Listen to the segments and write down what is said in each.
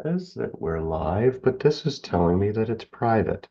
Says that we're live, but this is telling me that it's private.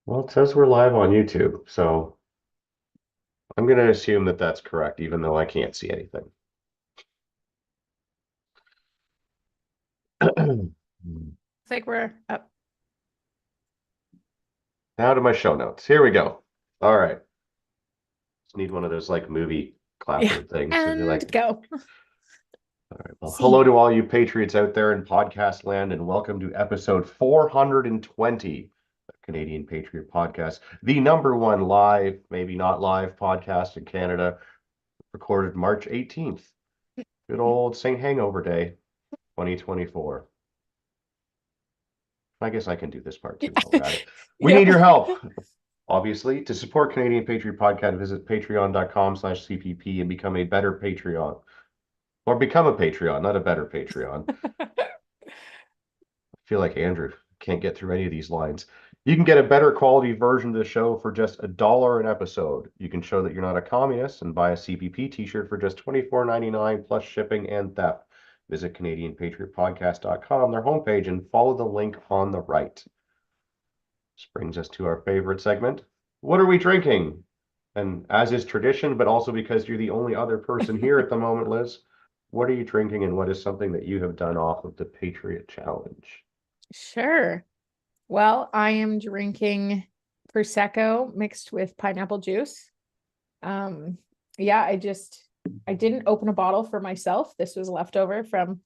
Well, it says we're live on YouTube, so I'm going to assume that that's correct, even though I can't see anything. It's like we're up. Now to my show notes. Here we go. All right. Just need one of those like movie Yeah. clapper things to be And like, go. all right, well, hello See. to all you patriots out there in podcast land, and welcome to episode 420 of Canadian Patriot Podcast, the number one live, maybe not live podcast in Canada, recorded March 18th. Good old St. Hangover Day, 2024. I guess I can do this part too while we're at it. We need Yep. your help, obviously. To support Canadian Patriot Podcast, visit patreon.com/CPP and become a better Patreon. Or become a Patreon, not a better Patreon. I feel like Andrew can't get through any of these lines. You can get a better quality version of the show for just $1 an episode. You can show that you're not a communist and buy a CPP t-shirt for just $24.99 plus shipping and theft. Visit CanadianPatriotPodcast.com, their homepage, and follow the link on the right. This brings us to our favorite segment. What are we drinking? And as is tradition, but also because you're the only other person here at the moment, Liz, what are you drinking and what is something that you have done off of the Patriot Challenge? Sure. Well, I am drinking Prosecco mixed with pineapple juice. Um, yeah, I didn't open a bottle for myself. This was leftover from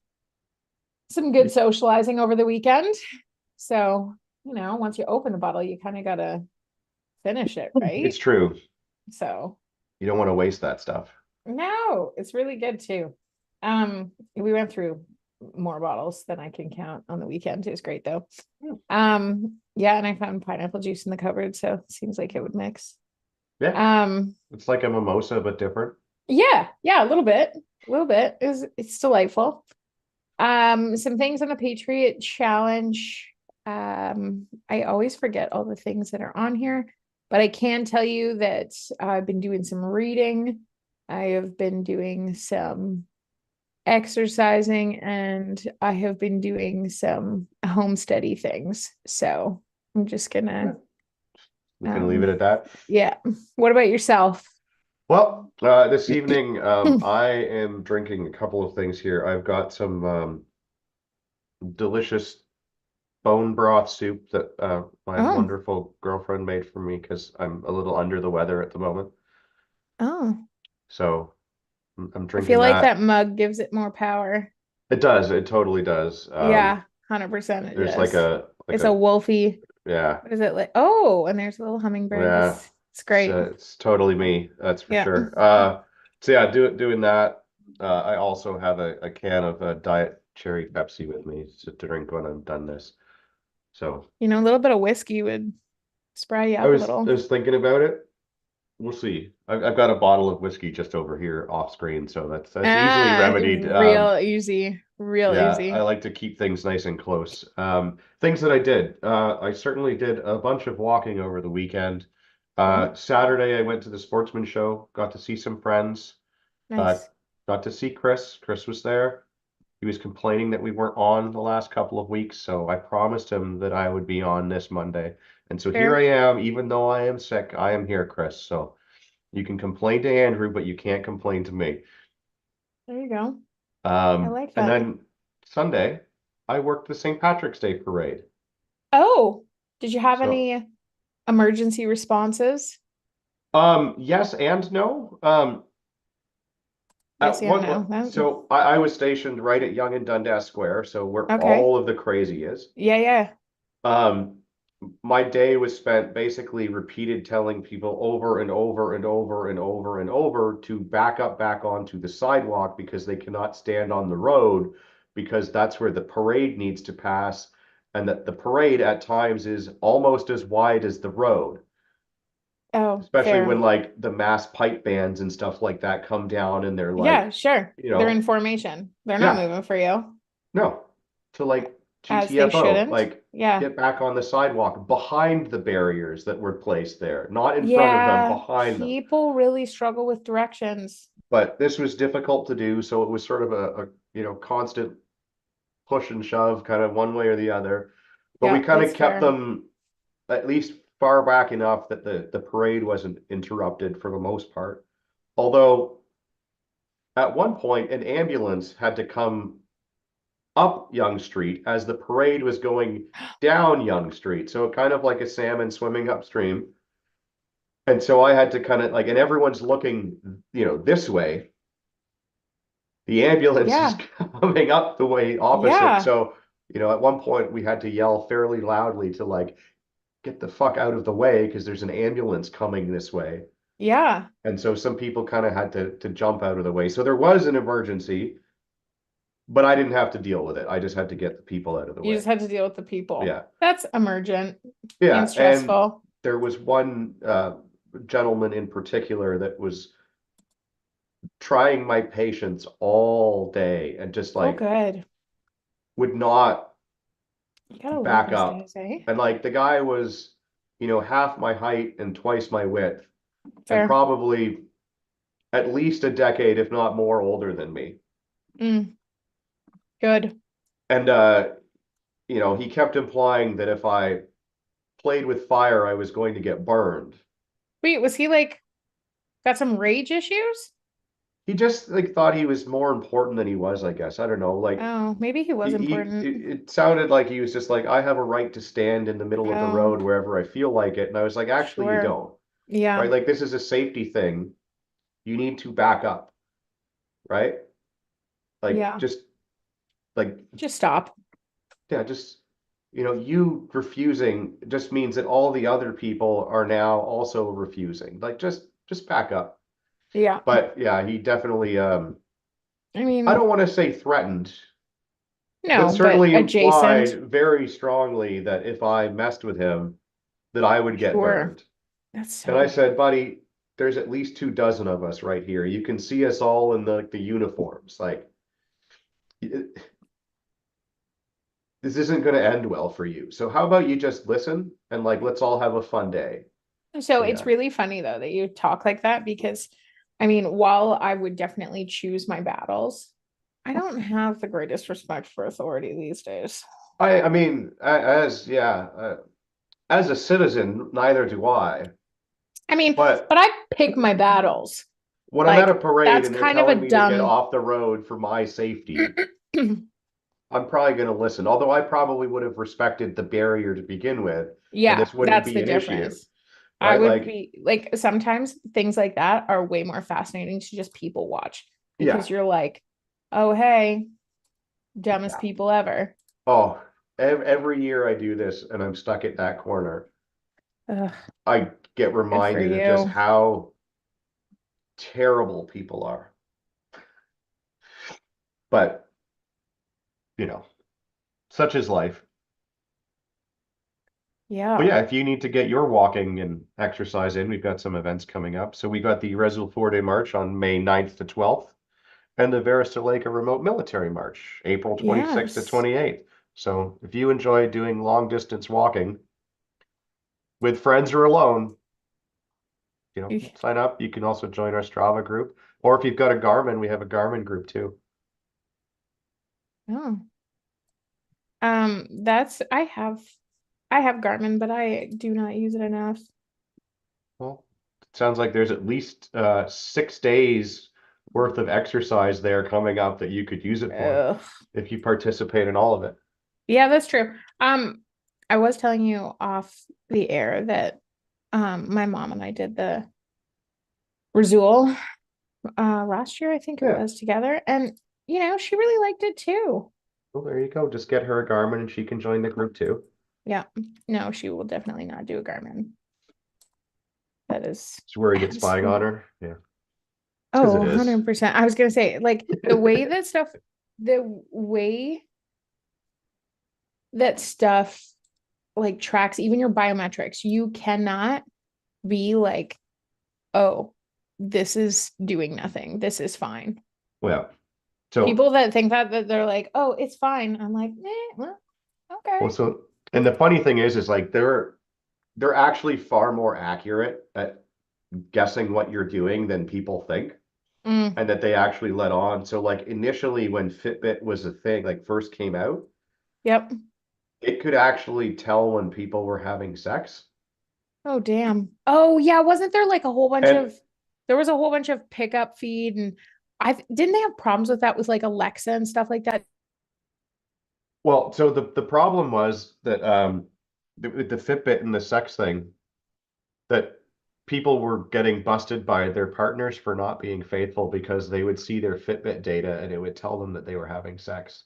some good socializing over the weekend. So, once you open the bottle, you kind of gotta finish it, right? It's true. So You don't want to waste that stuff. no, it's really good too. We went through more bottles than I can count on the weekend. It was great though. Yeah, and I found pineapple juice in the cupboard, so it seems like it would mix. Yeah, Um, it's like a mimosa, but different. yeah, a little bit. A little bit. It's delightful. Some things on the Patriot Challenge. I always forget all the things that are on here, but I can tell you that I've been doing some reading. I have been doing some exercising and I have been doing some homesteady things. So I'm just gonna We can leave it um at that. yeah. What about yourself? Well, this evening, I am drinking a couple of things here. I've got some delicious bone broth soup that my Oh, wonderful girlfriend made for me because I'm a little under the weather at the moment. oh. So I'm I feel drinking like that. that mug gives it more power. It does. It totally does. Yeah, 100% it There's like does. like It's a a wolfy, yeah, what is it like? Oh, and there's a little hummingbird. yeah. It's great. It's totally me. That's for Yeah. sure. So yeah, doing that. I also have a can of Diet Cherry Pepsi with me to drink when I'm done this. So A little bit of whiskey would spry you I up a was I little. was thinking about it. We'll see. I've got a bottle of whiskey just over here off screen, so that's easily Ah, remedied. real easy, real Yeah, I easy. like to keep things nice and close. Things that I did. I certainly did a bunch of walking over the weekend. Cool. Saturday, I went to the Sportsman Show, got to see some friends, uh, Nice. got to see Chris. Chris was there. He was complaining that we weren't on the last couple of weeks, so I promised him that I would be on this Monday. And so here I Fair. am, even though I am sick, I am here, Chris. So you can complain to Andrew, but you can't complain to me. There you go. I like And that. then Sunday, I worked the St. Patrick's Day parade. Oh, did you have So, any emergency responses? yes and no. Yes At and one, no. so I was stationed right at Yonge and Dundas Square, so where Okay. all of the crazy is. Yeah, yeah. Um, my day was spent basically repeated telling people over and over and over and over and over to back up back onto the sidewalk because they cannot stand on the road because that's where the parade needs to pass, and that the parade at times is almost as wide as the road, Oh, especially when fair. like the mass pipe bands and stuff like that come down and they're Yeah, like, sure. you They're in know, formation. They're not yeah, moving for you, no, to like as they GTFO, shouldn't. like Yeah. get back on the sidewalk behind the barriers that were placed there, not in front of them, Yeah, behind them. people really struggle with directions. But this was difficult to do, so it was sort of a constant push and shove, kind of one way or the other. But we Yeah, kind of that's kept fair. them at least far back enough that the parade wasn't interrupted for the most part. Although at one point an ambulance had to come up Young Street as the parade was going down Young Street. So kind of like a salmon swimming upstream. And so I had to kind of like, and everyone's looking, this way. The ambulance is Yeah. coming up the way opposite. Yeah. So, at one point we had to yell fairly loudly to like, get the fuck out of the way because there's an ambulance coming this way. Yeah. And so some people kind of had to jump out of the way. So there was an emergency, but I didn't have to deal with it. I just had to get the people out of the You way. just had to deal with the people. Yeah. That's emergent and Yeah. And stressful. there was one gentleman in particular that was trying my patience all day and just Oh, like good. would not You gotta love back those up. days, eh? And like the guy was, half my height and twice my width, and Fair. probably at least a decade, if not more, older than me. Mm, good. And he kept implying that if I played with fire, I was going to get burned. Wait, was he like got some rage issues? He just like thought he was more important than he was, I guess. I don't know. Like Oh, maybe he was important. it sounded like he was just like, I have a right to stand in the middle of the Oh, road wherever I feel like it. And I was like, actually, you sure. don't. Right? Yeah. Like this is a safety thing. You need to back up, right? Like Yeah. just like Just stop. yeah, just you refusing just means that all the other people are now also refusing. Like just back up. Yeah. But yeah, he definitely I I mean, don't want to say threatened, but no, but certainly adjacent. implied very strongly that if I messed with him, that I would get Sure. burned. That's And I so said, buddy, there's at least 2 dozen of us right here. You can see us all in the uniforms. Like this isn't going to end well for you. So how about you just listen and like let's all have a fun day. so So it's yeah. really funny though that you talk like that because I mean, while I would definitely choose my battles, I don't have the greatest respect for authority these days. I mean, as a citizen, neither do I. I mean, But but I pick my battles. when I'm at a Like parade that's and they're kind of a telling me to get dumb off the road for my safety, I'm probably going to listen. Although I probably would have respected the barrier to begin with, and yeah, this wouldn't that's be the an issue, difference. I right? would Like, be like sometimes things like that are way more fascinating to just people watch yeah, because you're like, oh hey, dumbest yeah. people ever. Oh, every year I do this and I'm stuck at that corner. Ugh, I get good for reminded of just you. how terrible people are. But, you know, such is life. But Yeah. yeah, if you need to get your walking and exercise in, we've got some events coming up. So we got the Resolute 4-Day March on May 9th to 12th, and the Varista Lake Remote Military March, April 26th to Yes. 28th. So if you enjoy doing long distance walking with friends or alone, You- sign up. You can also join our Strava group. Or if you've got a Garmin, we have a Garmin group too. Oh. That's I have Garmin, but I do not use it enough. Well, it sounds like there's at least 6 days worth of exercise there coming up that you could use it for Ugh. if you participate in all of it. Yeah, that's true. I was telling you off the air that my mom and I did the Razul last year, I think it Yeah. was together, and she really liked it too. Well, there you go. Just get her a Garmin and she can join the group too. Yeah. No, she will definitely not do a Garmin. That is She's worried it's spying on absolute. her. Yeah, it's because Oh, it is. 100%. I was gonna say, like, the way that stuff like tracks even your biometrics, you cannot be like, oh, this is doing nothing. This is fine. Well, so People that think that they're like, oh, it's fine. I'm like, well, well, okay. so and the funny thing is like they're actually far more accurate at guessing what you're doing than people think, Mm, and that they actually let on. So like initially when Fitbit was a thing, like first came out, yep. it could actually tell when people were having sex. Oh, damn. Oh, yeah. Wasn't there like a whole bunch And of, there was a whole bunch of pickup feed and didn't they have problems with that with like Alexa and stuff like that? well, so the problem was that with the Fitbit and the sex thing, that people were getting busted by their partners for not being faithful because they would see their Fitbit data and it would tell them that they were having sex.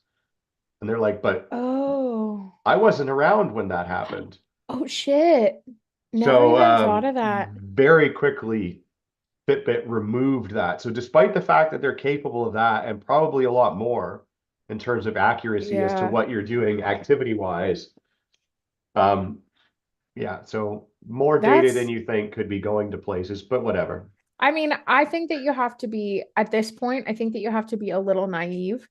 And they're like, but Oh, I wasn't around when that happened. oh shit. Never So even thought of that. very quickly, Fitbit removed that. So despite the fact that they're capable of that and probably a lot more in terms of accuracy as to Yeah. what you're doing activity wise, um, yeah, so more data than That's, you think could be going to places, but whatever. I mean, I think that you have to be, at this point, I think that you have to be a little naive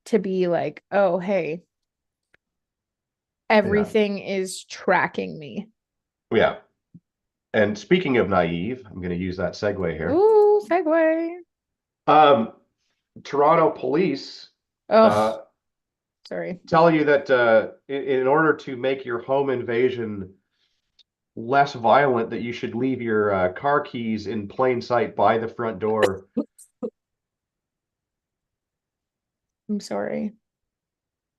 to be like, oh, hey, Yeah. everything is tracking me. Yeah. And speaking of naive, I'm going to use that segue here. Ooh, segue. Um, Toronto police Oh, uh, sorry. tell you that in order to make your home invasion less violent, that you should leave your car keys in plain sight by the front door. I'm sorry.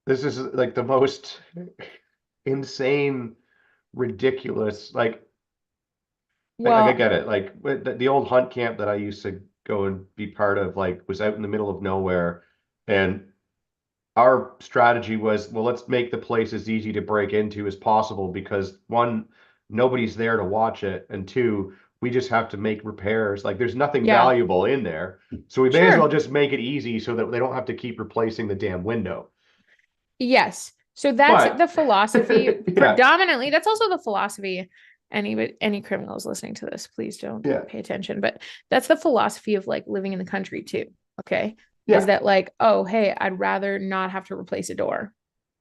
This is like the most insane, ridiculous. Like I Well, get it. Like the old hunt camp that I used to go and be part of, like was out in the middle of nowhere, and our strategy was, well, let's make the place as easy to break into as possible because one, nobody's there to watch it, and two, we just have to make repairs. Like there's nothing yeah, valuable in there. So we may as well sure. just make it easy so that they don't have to keep replacing the damn window. Yes. So that's the But philosophy yeah, predominantly. That's also the philosophy. Any criminals listening to this, please don't yeah, pay attention. But that's the philosophy of like living in the country too. Okay. Is yeah, that like, oh, hey, I'd rather not have to replace a door.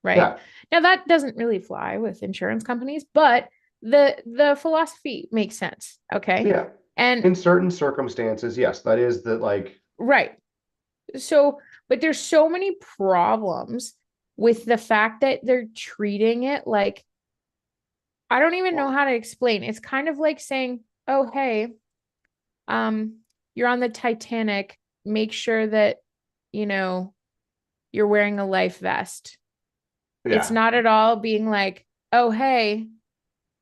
Right. yeah, Now that doesn't really fly with insurance companies, but the philosophy makes sense. Okay. yeah. And In certain circumstances, yes, that is the like, right. So, but there's so many problems with the fact that they're treating it like I don't even know well, how to explain. It's kind of like saying, "Oh, hey, um, you're on the Titanic. Make sure that, you know, you're wearing a life vest." It's yeah, not at all being like, "Oh, hey,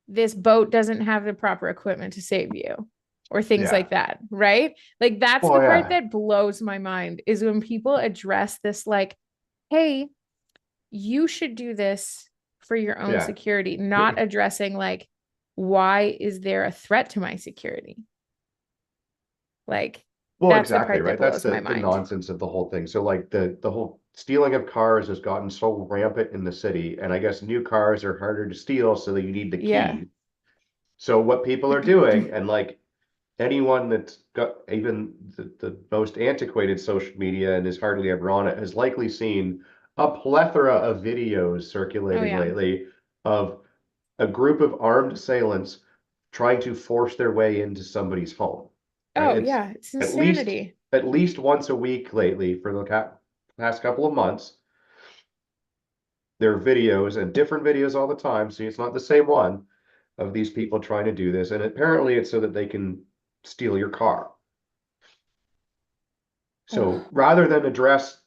this boat doesn't have the proper equipment to save you." Or things yeah. like that, right? Like that's the Well, part yeah, that blows my mind is when people address this like, "Hey, you should do this for your own yeah. security," not addressing like, why is there a threat to my security? Like, Well, that's the exactly, part that right. That's blows my the mind. nonsense of the whole thing. So like the whole stealing of cars has gotten so rampant in the city, and I guess new cars are harder to steal, so that you need the Yeah. key. So what people are doing, and like anyone that's got even the most antiquated social media and is hardly ever on it, has likely seen a plethora of videos Oh circulating yeah. lately of a group of armed assailants trying to force their way into somebody's home. Right? Oh It's yeah. It's at least insanity. at least once a week lately for the past couple of months. There are videos and different videos all the time, so it's not the same one of these people trying to do this. And apparently, it's so that they can steal your car. So Oh, rather than address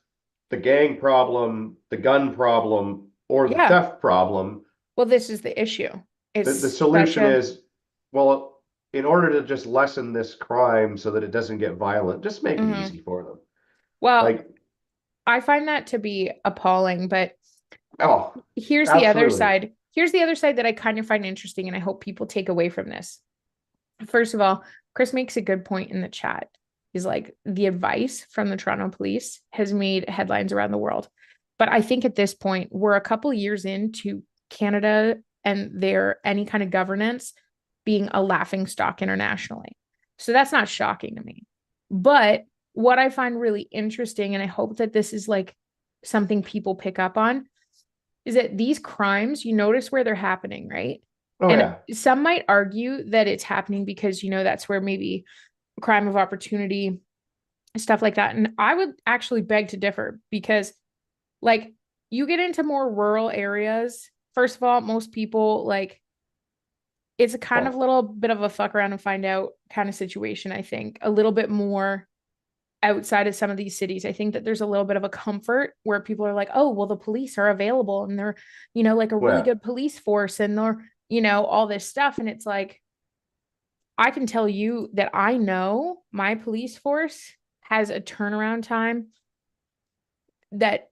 the gang problem, the gun problem, or the yeah. theft problem, Well, this is the issue. the It's such solution a is, well, in order to just lessen this crime so that it doesn't get violent, just make it mhm. easy for them. Well, Like, I find that to be appalling, but oh, here's the other absolutely. side. here's the other side that I kind of find interesting, and I hope people take away from this. First of all, Chris makes a good point in the chat. He's like, the advice from the Toronto police has made headlines around the world. But I think at this point, we're a couple years into Canada and their any kind of governance being a laughing stock internationally. So that's not shocking to me. But what I find really interesting, and I hope that this is like something people pick up on, is that these crimes, you notice where they're happening, right? Oh And yeah. some might argue that it's happening because, that's where maybe crime of opportunity, stuff like that. And I would actually beg to differ because, like, you get into more rural areas. First of all, most people, like, it's a kind of Well, little bit of a fuck around and find out kind of situation, I think. A little bit more outside of some of these cities. I think that there's a little bit of a comfort where people are like, oh, well, the police are available and they're, like a really yeah. good police force and they're, all this stuff. And it's like, I can tell you that I know my police force has a turnaround time that,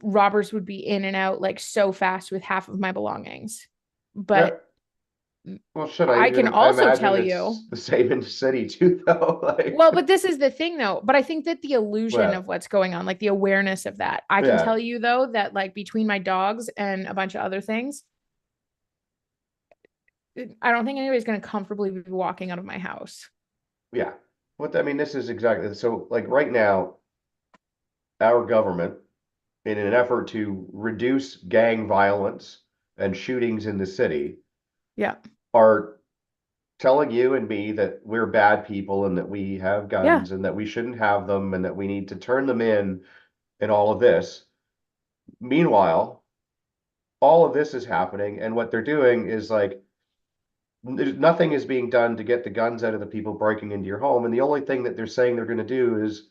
robbers would be in and out like so fast with half of my belongings. Yeah. But Well, should I I can even? I also imagine tell you, it's the same in the city too, though. Like, well, but this is the thing though. But I think that the illusion yeah, of what's going on, like the awareness of that, I can yeah, tell you though that like between my dogs and a bunch of other things, I don't think anybody's going to comfortably be walking out of my house. yeah. What I mean, this is exactly so. Like right now, our government, in an effort to reduce gang violence and shootings in the city, Yeah. are telling you and me that we're bad people and that we have Yeah. guns and that we shouldn't have them and that we need to turn them in and all of this. Meanwhile, all of this is happening, and what they're doing is like nothing is being done to get the guns out of the people breaking into your home. And the only thing that they're saying they're going to do is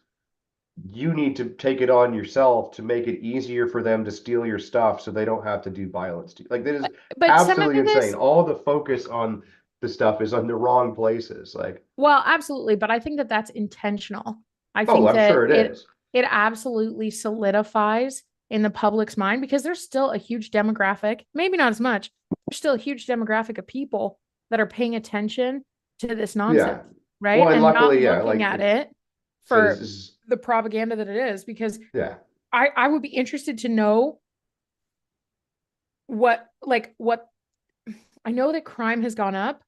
you need to take it on yourself to make it easier for them to steal your stuff so they don't have to do violence to you. Like that is But some of absolutely insane. this, All the focus on the stuff is on the wrong places. Like, well, absolutely. But I think that that's intentional. I oh, think I'm that sure it it is. it absolutely solidifies in the public's mind because there's still a huge demographic, maybe not as much, there's still a huge demographic of people that are paying attention to this Yeah. nonsense, right? Well, and And not luckily, yeah, looking like at it so this for is the propaganda that it is, because yeah. I would be interested to know what I know that crime has gone up,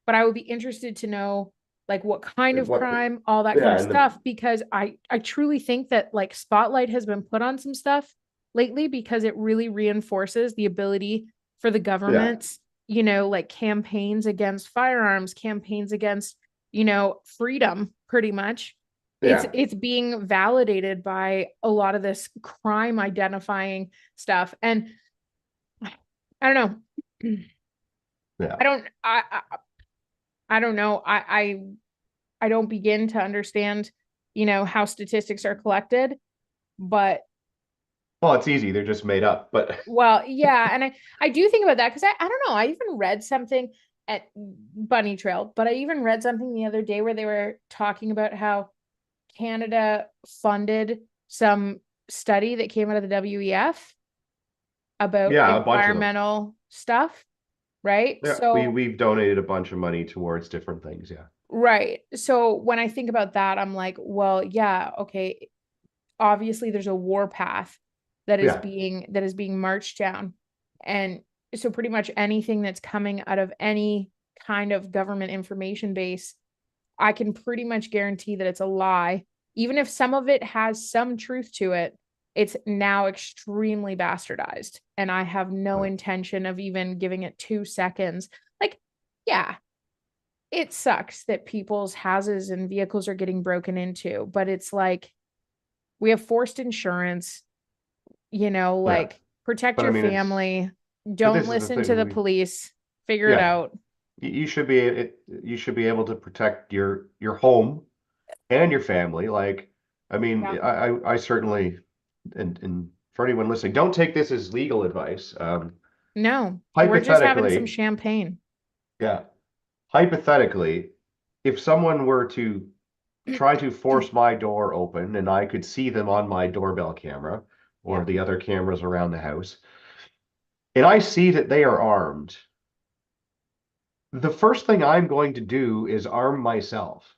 but I would be interested to know like what kind of What crime, all that kind yeah, of and the stuff, because I truly think that like spotlight has been put on some stuff lately because it really reinforces the ability for the yeah, governments, like campaigns against firearms, campaigns against, freedom pretty much. It's yeah, it's being validated by a lot of this crime identifying stuff. And I don't know. yeah. I don't I don't know. I don't begin to understand, how statistics are collected, but Well, it's easy. They're just made up. But well, yeah, and I do think about that because I don't know. I even read something at Bunny Trail, but I even read something the other day where they were talking about how Canada funded some study that came out of the WEF about yeah, a bunch of them. environmental stuff, right? Yeah, we've donated a bunch of money towards different things. Yeah, Right. So when I think about that, I'm like, well, yeah, okay, obviously there's a war path yeah, that is being marched down. And so pretty much anything that's coming out of any kind of government information base, I can pretty much guarantee that it's a lie. Even if some of it has some truth to it, it's now extremely bastardized. And I have no right. intention of even giving it 2 seconds. Like, yeah, it sucks that people's houses and vehicles are getting broken into, but it's like we have forced insurance, Yeah. like protect But I your mean, it's family, but don't this is the listen to thing. the police, figure it Yeah, out. you should be you should be able to protect your home and your family. Like, I mean, Yeah. I certainly and for anyone listening, don't take this as legal advice. No, we're just having some Hypothetically, champagne. yeah, hypothetically, if someone were to try to force my door open and I could see them on my doorbell camera or Yeah. the other cameras around the house, and I see that they are armed, the first thing I'm going to do is arm myself.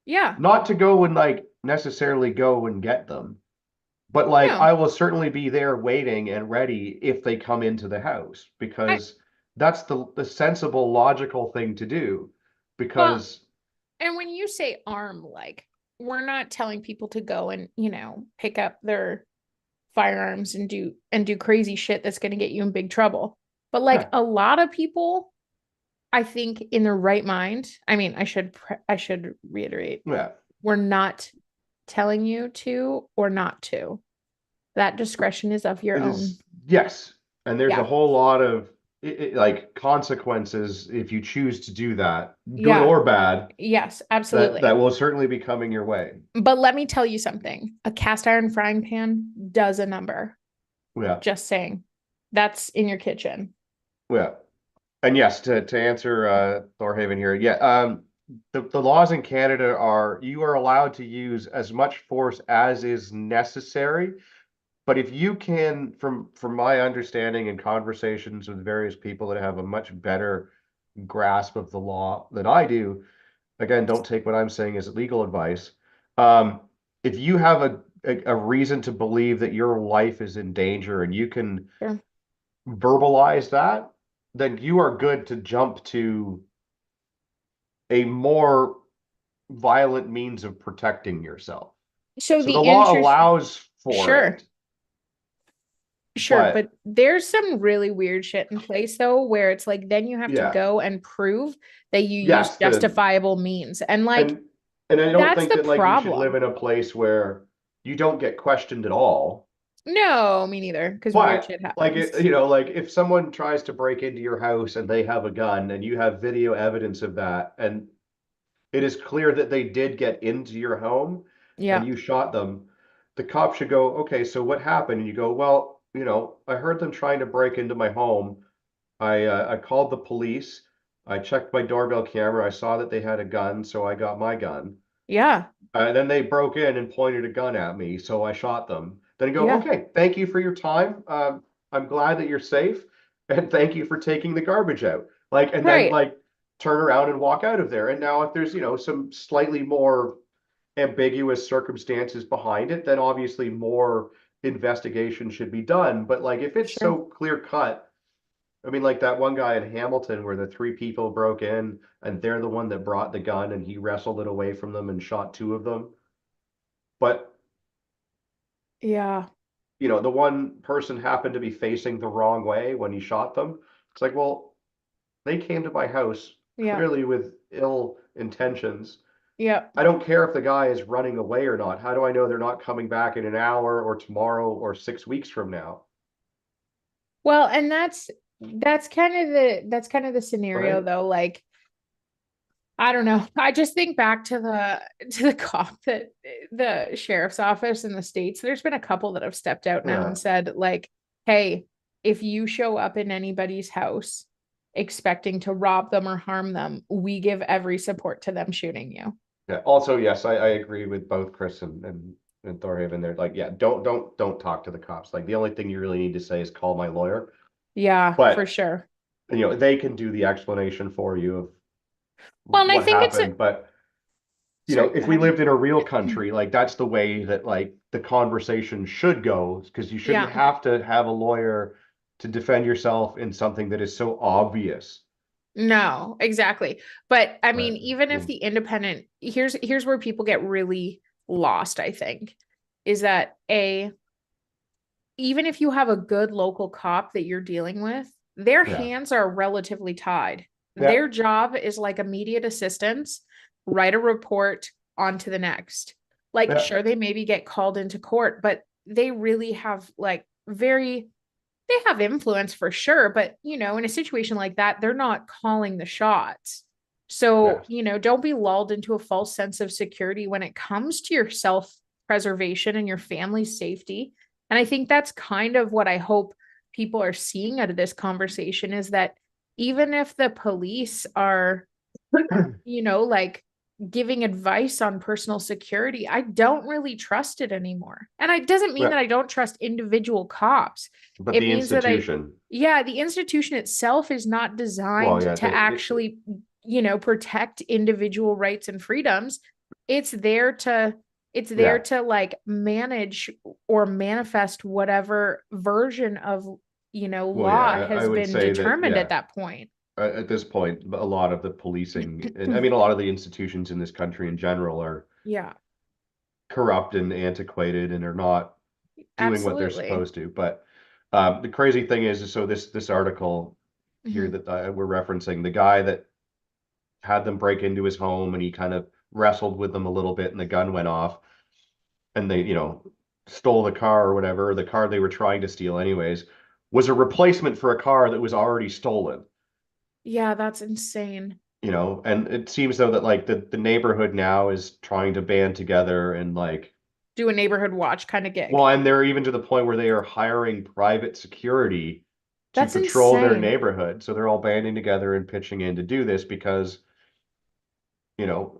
Yeah. Not to go and like necessarily go and get them, but like No. I will certainly be there waiting and ready if they come into the house I, because that's the sensible, logical thing to do. well, Because and when you say arm, like, we're not telling people to go and, pick up their firearms and do crazy shit that's going to get you in big trouble. But like yeah, a lot of people, I think in their right mind, I mean, I should reiterate, yeah, we're not telling you to or not to. That discretion is of your it own. is yes, and there's a Yeah. whole lot of like consequences if you choose to do that, good Yeah. or bad, Yes, that absolutely. will certainly be coming your way. But let me tell you something. A cast iron frying pan does a number. Yeah, Just saying. That's in your kitchen. yeah. And yes, to answer Thorhaven here, yeah, the laws in Canada are you are allowed to use as much force as is necessary. But if you can, from my understanding and conversations with various people that have a much better grasp of the law than I do, again, don't take what I'm saying as legal advice. Um, if you have a reason to believe that your life is in danger and you can Sure. verbalize that, then you are good to jump to a more violent means of protecting yourself. So So the the law interest, allows for sure, it, sure, but but there's some really weird shit in place though, where it's like then you have to yeah, go and prove that you use yes, justifiable means. And like and and I don't that's think the that like you should live problem. in a place where you don't get questioned at all. No, me neither, because weird But shit like happens. it, like if someone tries to break into your house and they have a gun and you have video evidence of that, and it is clear that they did get into your home and Yeah. you shot them, the cop should go, okay, so what happened? And you go, well, I heard them trying to break into my home. I called the police. I checked my doorbell camera. I saw that they had a gun, so I got my gun. Yeah. Then they broke in and pointed a gun at me, so I shot them. Then you go, Yeah. okay, thank you for your time. I'm glad that you're safe, and thank you for taking the garbage out. Like, and then Right. like turn around and walk out of there. And now, if there's some slightly more ambiguous circumstances behind it, then obviously more investigation should be done. But like, if it's Sure. so clear cut, I mean, like that one guy in Hamilton where the three people broke in and they're the one that brought the gun and he wrestled it away from them and shot two of them. But, Yeah. the one person happened to be facing the wrong way when he shot them. It's like, well, they came to my house Yeah. clearly with ill intentions. Yeah. I don't care if the guy is running away or not. How do I know they're not coming back in an hour or tomorrow or 6 weeks from now? Well, and that's kind of the scenario Right? though. Like, I don't know. I just think back to the cop that the sheriff's office in the States. There's been a couple that have stepped out now and Yeah. said, like, hey, if you show up in anybody's house expecting to rob them or harm them, we give every support to them shooting you. Yeah. Also, yes, I agree with both Chris and Thorhaven. They're like, yeah, don't talk to the cops. Like the only thing you really need to say is call my lawyer. Yeah, for But sure. they can do the explanation for you of Well, and I what think it's a happened. But sorry, go if we ahead. lived in a real country, like that's the way that like the conversation should go, because you shouldn't Yeah, have to have a lawyer to defend yourself in something that is so obvious. no, exactly. But I mean, But even if the independent, here's where people get really lost, I think, is that even if you have a good local cop that you're dealing with, their yeah, hands are relatively tied. yeah, Their job is like immediate assistance, write a report, on to the next. Like, yeah, sure, they maybe get called into court, but they really have like they have influence for sure. But, in a situation like that, they're not calling the shots. yeah. So, don't be lulled into a false sense of security when it comes to your self preservation and your family's safety. And I think that's kind of what I hope people are seeing out of this conversation is that even if the police are, like giving advice on personal security, I don't really trust it anymore. And it doesn't mean Yeah. that I don't trust individual cops. But It the means that institution, the institution itself is not well, designed yeah, to actually, protect individual rights and freedoms. It's there to yeah, like manage or manifest whatever version of, well, yeah, law I has would been say that, determined at yeah, that point. at this point, a lot of the policing, and I mean, a lot of the institutions in this country in general are Yeah, corrupt and antiquated and are not doing what they're absolutely. supposed to. But the crazy thing is, so this article here Mhm. that we're referencing, the guy that had them break into his home and he kind of wrestled with them a little bit and the gun went off and they, stole the car or whatever, the car they were trying to steal anyways, was a replacement for a car that was already stolen. Yeah, that's insane. And it seems though that like the neighborhood now is trying to band together and like, Do a neighborhood watch kind of well, gig. and they're even to the point where they are hiring private security to That's patrol their insane. neighborhood. So they're all banding together and pitching in to do this because, you know,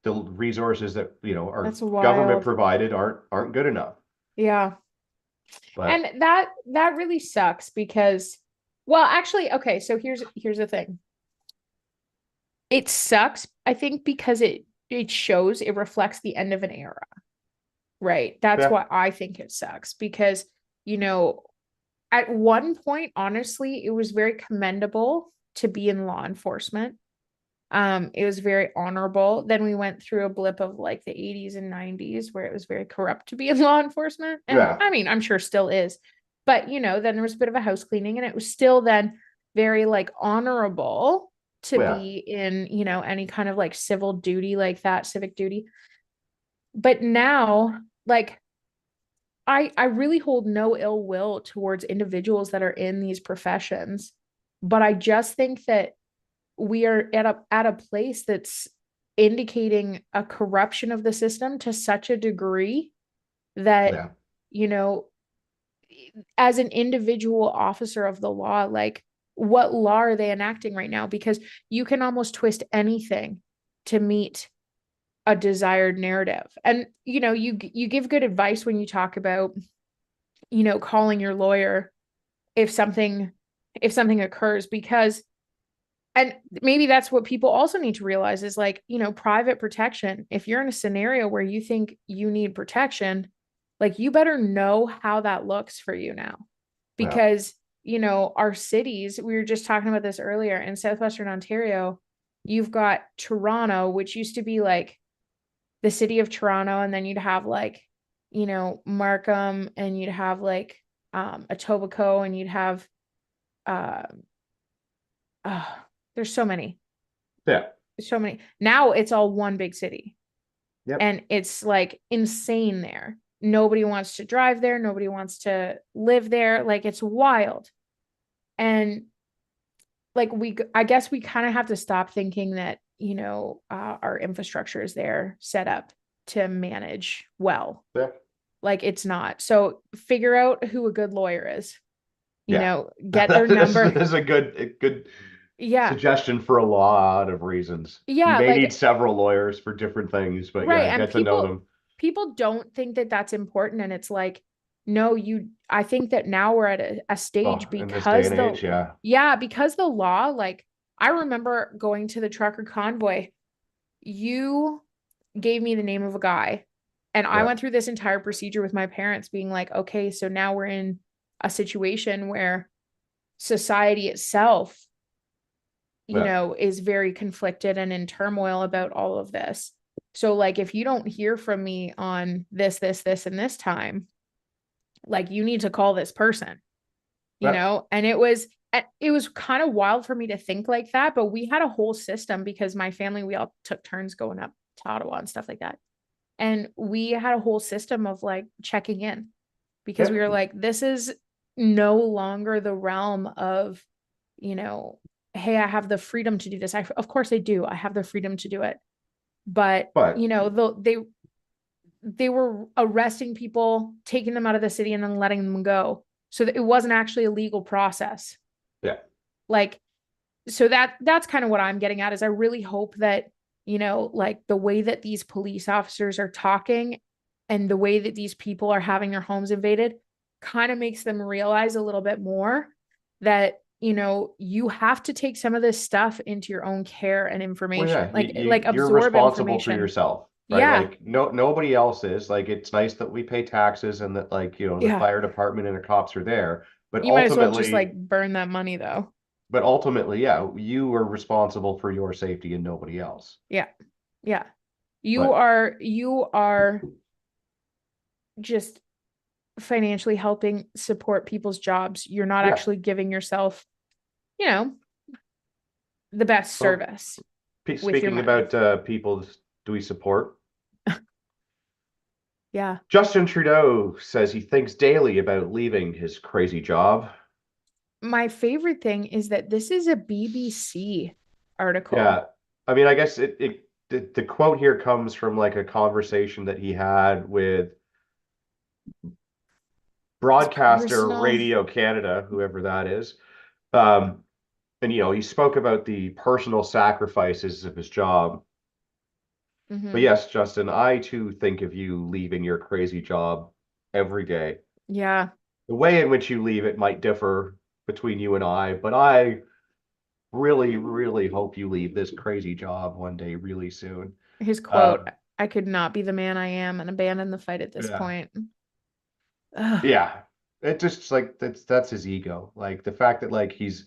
the resources that, are That's government wild. provided aren't good enough. Yeah. But And that really sucks because, well, actually, okay, so here's the thing. It sucks, I think, because it shows, it reflects the end of an era, right? That's yeah, why I think it sucks because, you know, at one point, honestly, it was very commendable to be in law enforcement. It was very honorable. Then we went through a blip of like the 80s and 90s where it was very corrupt to be in law enforcement. And yeah, I mean, I'm sure still is. But, then there was a bit of a house cleaning and it was still then very like honorable to yeah, be in, any kind of like civil duty like that, civic duty. But now, like I really hold no ill will towards individuals that are in these professions, but I just think that we are at a place that's indicating a corruption of the system to such a degree that, yeah. you know, as an individual officer of the law, like what law are they enacting right now? Because you can almost twist anything to meet a desired narrative. And you give good advice when you talk about, calling your lawyer if something occurs, because and maybe that's what people also need to realize is like, private protection. If you're in a scenario where you think you need protection, like you better know how that looks for you now. Yeah. Because, our cities, we were just talking about this earlier in Southwestern Ontario, you've got Toronto, which used to be like the city of Toronto, and then you'd have like, Markham, and you'd have like Etobicoke, and you'd have uh, uh there's so many. Yeah. So many. Now it's all one big city. Yep. And it's like insane there. Nobody wants to drive there. Nobody wants to live there. Like it's wild. And like I guess we kind of have to stop thinking that, our infrastructure is there set up to manage well. Yeah. Like it's not. So figure out who a good lawyer is, Yeah. get their This number. is a good Yeah. suggestion for a lot of reasons. You Yeah. may need Like, several lawyers for different things, but right. yeah, And get to know people them. people don't think that that's important, and it's like, no, I think that now we're at a Oh, stage in this day because and age, yeah. because the law, like I remember going to the trucker convoy. You gave me the name of a guy, and I Yeah. went through this entire procedure with my parents being like, okay, so now we're in a situation where society itself, Yeah. is very conflicted and in turmoil about all of this. So like if you don't hear from me on this and this time, like you need to call this person, Yeah. and it was kind of wild for me to think like that, but we had a whole system because my family, we all took turns going up to Ottawa and stuff like that. And we had a whole system of like checking in because Yeah. we were like, this is no longer the realm of, you know, hey, I have the freedom to do this. Of course I do. I have the freedom to do it. But, But they were arresting people, taking them out of the city and then letting them go. So that it wasn't actually a legal process. yeah. Like, so that's kind of what I'm getting at is I really hope that like the way that these police officers are talking and the way that these people are having their homes invaded kind of makes them realize a little bit more that, you have to take some of this stuff into your own care and Well, information, yeah, like you're absorb responsible for information. yourself, right? Yeah. Like nobody else is. Like it's nice that we pay taxes and that like, the Yeah. fire department and the cops are there, but You might as well just ultimately, like burn that money though. yeah, you are responsible for your safety and nobody else. Yeah. Yeah. You But are you are just financially helping support people's jobs. You're not yeah, actually giving yourself, you know, the best well, service with your speaking money. about people do we support? Yeah. Justin Trudeau says he thinks daily about leaving his crazy job. My favorite thing is that this is a BBC article. Yeah. I mean, I guess the quote here comes from like a conversation that he had with It's broadcaster personal. Radio Canada, whoever that is. Um, and he spoke about the personal sacrifices of his job. But Hmm. yes, Justin, I too think of you leaving your crazy job every day. Yeah. The way in which you leave it might differ between you and I, but I really, really hope you leave this crazy job one day really soon. His quote, Um, I could not be the man I am and abandon the fight at this yeah, point. Ugh. yeah. It just like that's his ego. Like the fact that like he's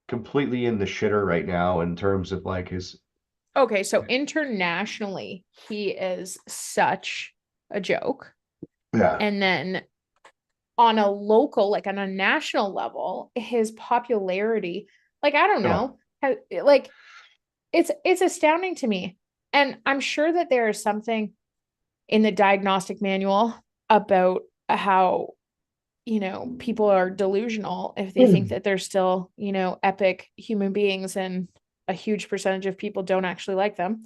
completely in the shitter right now in terms of like his Okay, so internationally, he is such a joke. yeah. And then on a local, like on a national level, his popularity, like I don't Oh, know, like it's astounding to me. And I'm sure that there is something in the diagnostic manual about how, people are delusional if they think that they're still, epic human beings and a huge percentage of people don't actually like them.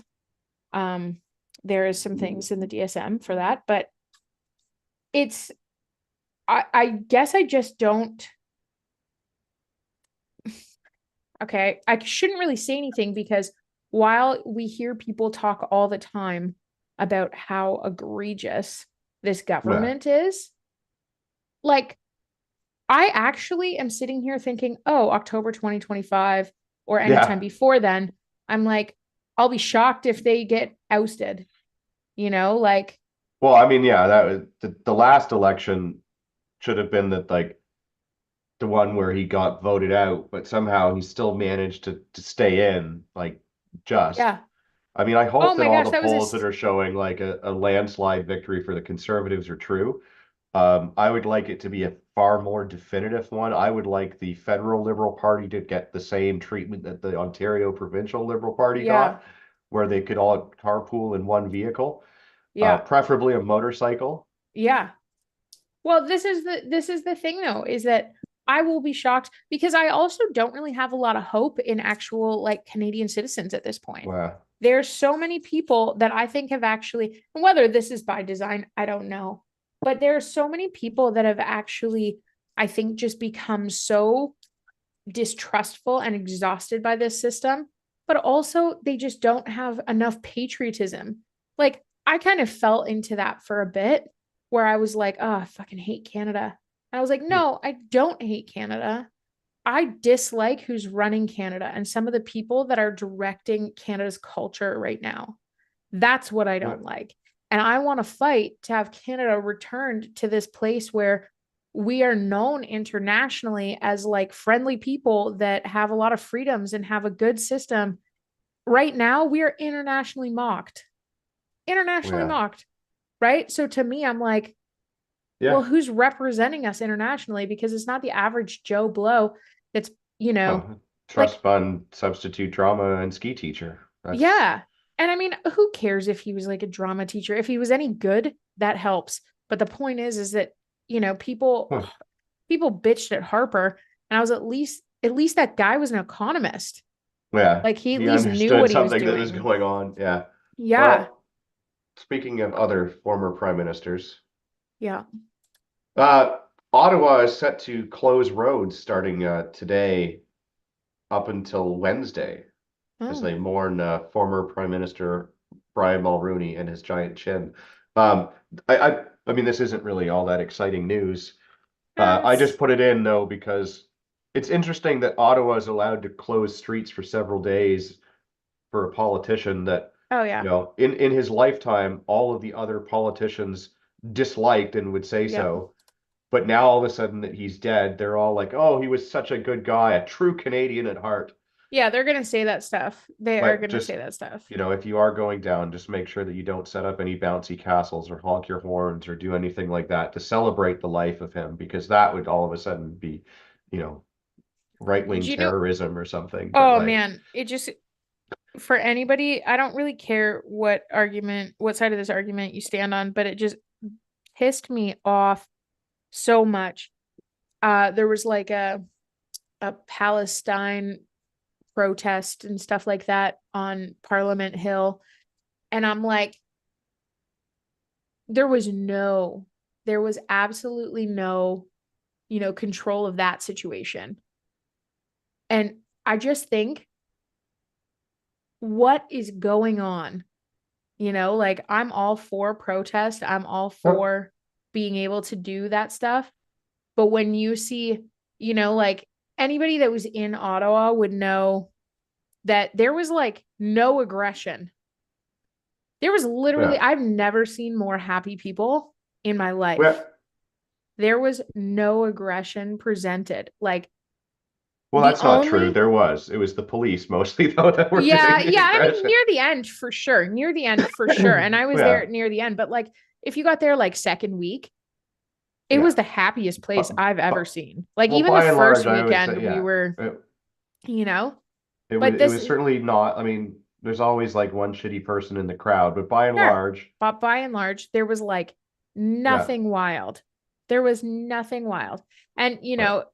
Um, there is some things in the DSM for that, but it's I guess I just don't. Okay, I shouldn't really say anything because while we hear people talk all the time about how egregious this yeah. government is, like I actually am sitting here thinking, oh, October 2025 or anytime Yeah. before then, I'm like, I'll be shocked if they get ousted, like, Well, I mean, yeah, that was the last election should have been like the one where he got voted out, but somehow he still managed to stay in, like just. yeah. I mean, I Oh hope that my all gosh, the that was polls that are showing like a landslide victory for the Conservatives are true. I would like it to be a far more definitive one. I would like the federal Liberal Party to get the same treatment that the Ontario Provincial Liberal Party yeah, got, where they could all carpool in one vehicle, yeah, preferably a motorcycle. yeah. Well, this is the thing though, is that I will be shocked because I also don't really have a lot of hope in actual like Canadian citizens at this point. Wow. There's so many people that I think have actually, and whether this is by design, I don't know. But there are so many people that have actually, I think, just become so distrustful and exhausted by this system, but also they just don't have enough patriotism. Like, I kind of fell into that for a bit where I was like, oh, I fucking hate Canada. And I was like, Yeah. no, I don't hate Canada. I dislike who's running Canada and some of the people that are directing Canada's culture right now. That's what I Yeah. don't like. And I want to fight to have Canada returned to this place where we are known internationally as like friendly people that have a lot of freedoms and have a good system. Right now, we are internationally Yeah. mocked, right? So to me, I'm like, well, Yeah. who's representing us internationally? Because it's not the average Joe Blow that's, you know, Oh, trust like, fund substitute drama and ski teacher. That's yeah. And I mean, who cares if he was like a drama teacher? If he was any good, that helps. But the point is that, people huh. people bitched at Harper, and I was at least that guy was an economist. Yeah. Like he at He least knew understood what he was something that was doing. going on. Yeah. Yeah. Well, speaking of other former prime ministers, Yeah. uh, Ottawa is set to close roads starting today up until Wednesday. as Oh, they mourn former Prime Minister Brian Mulroney and his giant chin. Um, I mean, this isn't really all that exciting news. I just that's put it in though because it's interesting that Ottawa is allowed to close streets for several days for a politician that, oh yeah. in his lifetime, all of the other politicians disliked and would say Yep. so. But now all of a sudden that he's dead, they're all like, "Oh, he was such a good guy, a true Canadian at heart." Yeah, they're gonna say that stuff. They are But gonna just, say that stuff. if you are going down, just make sure that you don't set up any bouncy castles or honk your horns or do anything like that to celebrate the life of him, because that would all of a sudden be, you know, Do right-wing you know? terrorism or something. But Oh like, man, it just for anybody, I don't really care what argument, what side of this argument you stand on, but it just pissed me off so much. There was like a Palestine protest and stuff like that on Parliament Hill, and I'm like, there was there was absolutely no, control of that situation. And I just think, what is going on? Like I'm all for protest. I'm all oh, for being able to do that stuff. But when you see, like anybody that was in Ottawa would know that there was like no aggression. There was literally, yeah, I've never seen more happy people in my well, life. There was no aggression presented. Like well, the that's not true. only, There was. It was the police mostly though that were yeah, doing the yeah. I mean, aggression. near the end for sure. Near the end for sure. And I was Yeah, there near the end, but like if you got there like second week, it was yeah. the happiest place But, I've ever but seen. Like well, even the by and large, first I would weekend say, we yeah. were, It, you know, it was but it this was certainly not. I mean, there's always like one shitty person in the crowd, but by and sure. large, But by and large, there was like yeah, nothing wild. There was nothing wild. And, right.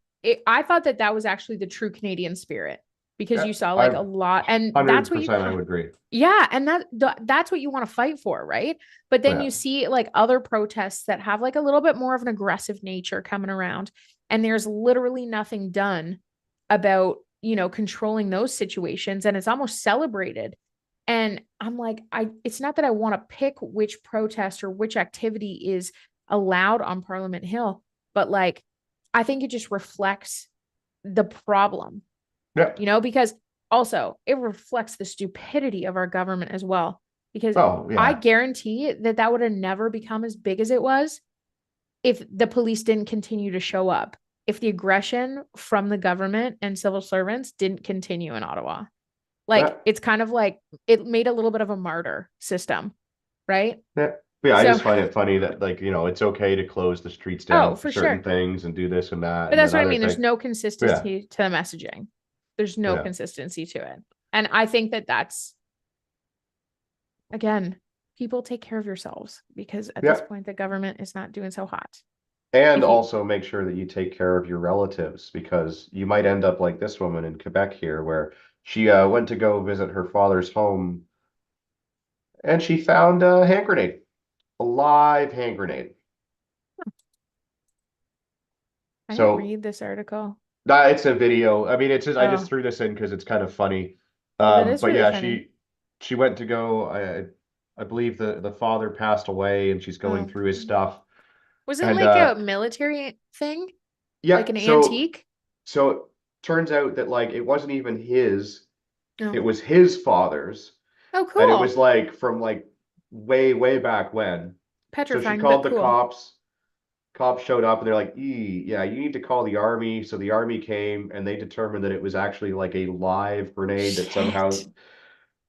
I thought that that was actually the true Canadian spirit because Yeah, you saw like I a lot, and that's what you, 100% I would agree. yeah. And that's what you want to fight for, right? But then Yeah, you see like other protests that have like a little bit more of an aggressive nature coming around, and there's literally nothing done about, controlling those situations, and it's almost celebrated. And I'm like, it's not that I want to pick which protest or which activity is allowed on Parliament Hill, but like, I think it just reflects the problem, yeah. because also it reflects the stupidity of our government as well. Because Oh, I yeah. guarantee that that would have never become as big as it was if the police didn't continue to show up, if the aggression from the government and civil servants didn't continue in Ottawa. Like Yeah. it's kind of like it made a little bit of a martyr system, right? Yeah. Yeah, I So, just find it funny that like, it's okay to close the streets oh, down for for certain sure. things and do this and that But and that's then what I other mean. There's things. no Yeah. consistency to the messaging. There's no Yeah. consistency to it. And I think that that's, again, people take care of yourselves because at this Yeah. point, the government is not doing so hot. And If you, also make sure that you take care of your relatives because you might end up like this woman in Quebec here where she went to go visit her father's home and she found a hand grenade, a live hand grenade. I didn't So read this article. it's a video. I mean, it's just I just Oh, threw this in because it's kind of funny. well, that is But really yeah, funny. she went to go. I believe the father passed away, and she's going Oh, through his stuff. was it And like a military thing? Like yeah, an so antique? so it turns out that like it wasn't even his, No. it was his father's, Oh, and it was cool. like from like way back when. So she Petrifying, but called the cool. cops. Cops showed up and they're like, yeah, you need to call the army. So the army came and they determined that it was actually like a live grenade that somehow. Shit.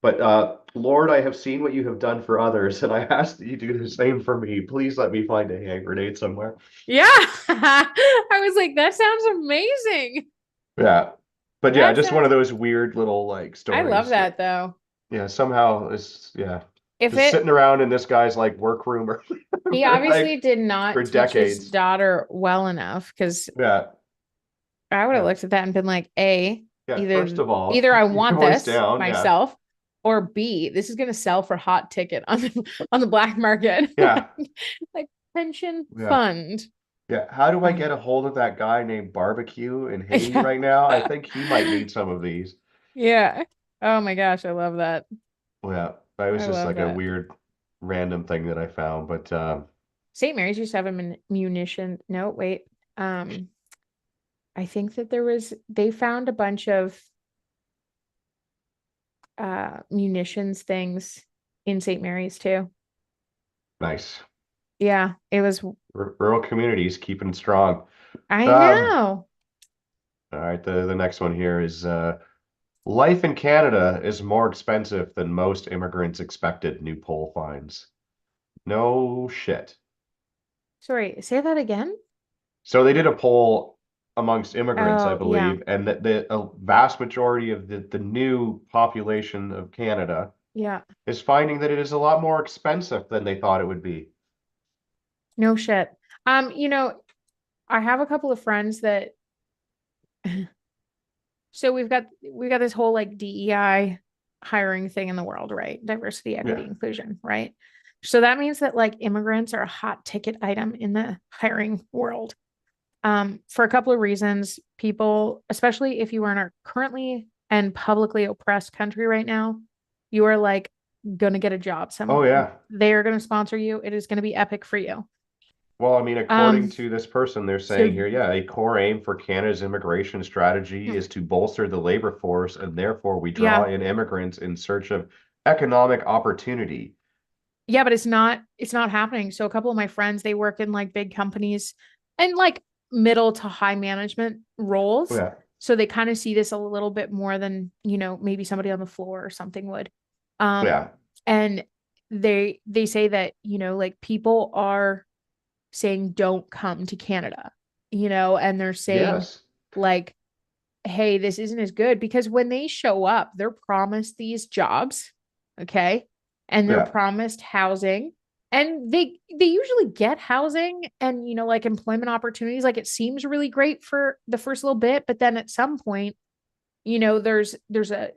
But Lord, I have seen what you have done for others, and I ask that you do the same for me. Please let me find a hand grenade somewhere. Yeah. I was like, that sounds amazing. Yeah. But yeah, That just one sounds, of those weird little like I love stories that, that though. yeah, somehow is, yeah, If just it, sitting around in this guy's like workroom or he for obviously like did for not teach his decades. daughter well enough because Yeah. I would have Yeah. looked at that and been like, A, Yeah. First either of all, either I keep your want voice this down. Yeah. myself, or B, this is gonna sell for hot ticket on the black market. Yeah. Like pension Yeah. fund. Yeah. How do I Oh, get a hold of that guy named Barbecue in Haiti yeah. right now? I think he might need some of these. Yeah. Oh my gosh, I love that. Yeah, it was I just love like a that. weird random thing that I found. But St. Mary's used to have a munition. No, wait. Um, I think that they found a bunch of munitions things in St. Mary's too. nice. Yeah, it was, Rural communities keeping strong. I Um, know. all right, the next one here is life in Canada is more expensive than most immigrants expected, new poll finds. No shit. Sorry, say that again. So they did a poll amongst immigrants, I Oh, yeah. believe, and that a vast majority of the new population of Canada Yeah. is finding that it is a lot more expensive than they thought it would be. No shit. You know, I have a couple of friends that so we've got this whole like DEI hiring thing in the world, right? Diversity, Yeah. equity, inclusion, right? So that means that like immigrants are a hot ticket item in the hiring world. For a couple of reasons, people, especially if you are in our currently and publicly oppressed country right now, you are like gonna get a job Oh somewhere. yeah. They are gonna sponsor you. It is gonna be epic for you. Well, I mean, according Um, to this person, they're so saying here, yeah, a core aim for Canada's immigration strategy is to bolster the labor force, and therefore we draw yeah, in immigrants in search of economic opportunity. yeah, but it's not happening. So a couple of my friends, they work in like big companies and like middle to high management roles. Yeah. So they kind of see this a little bit more than, maybe somebody on the floor or something would. Um, Yeah. and they say that, like people are saying don't come to Canada, and they're saying Yes. like, hey, this isn't as good because when they show up, they're promised these jobs, okay? And they're Yeah. promised housing and they usually get housing and like employment opportunities. Like it seems really great for the first little bit, but then at some point, there's a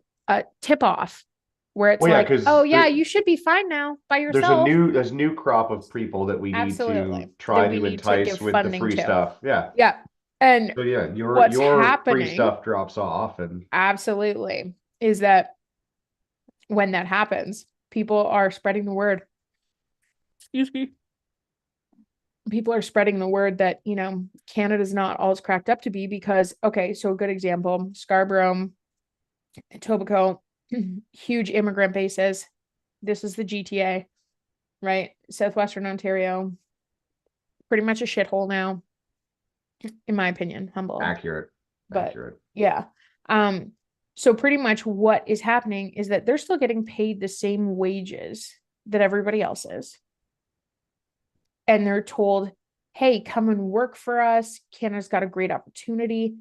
tip off where it's Well, yeah, like, oh because yeah, you should be fine now by yourself. there's a new crop of people that we need to Absolutely. That try we to need to entice give with the funding free to. stuff. Yeah. Yeah. And So yeah, what's your free happening stuff drops off, and absolutely is that when that happens, people are spreading the word. Excuse me. People are spreading the word that, Canada's not all it's cracked up to be because, okay, so a good example, Scarborough, Etobicoke, huge immigrant bases. This is the GTA, right? Southwestern Ontario, pretty much a shithole now, in my opinion, humble. accurate, But accurate. yeah. Um, so pretty much what is happening is that they're still getting paid the same wages that everybody else is. And they're told, hey, come and work for us. Canada's got a great opportunity.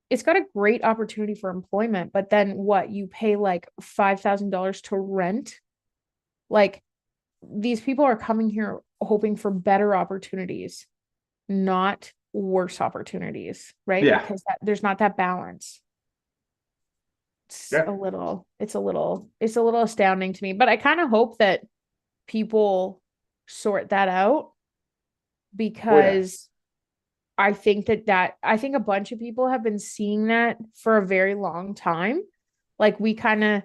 It's got a great opportunity for employment, but then what? You pay like $5,000 to rent. Like these people are coming here hoping for better opportunities, not worse opportunities, right? Yeah. Because there's not that balance. Yeah. It's a little astounding to me, but I kind of hope that people sort that out Oh yeah. because I think a bunch of people have been seeing that for a very long time. Like we kind of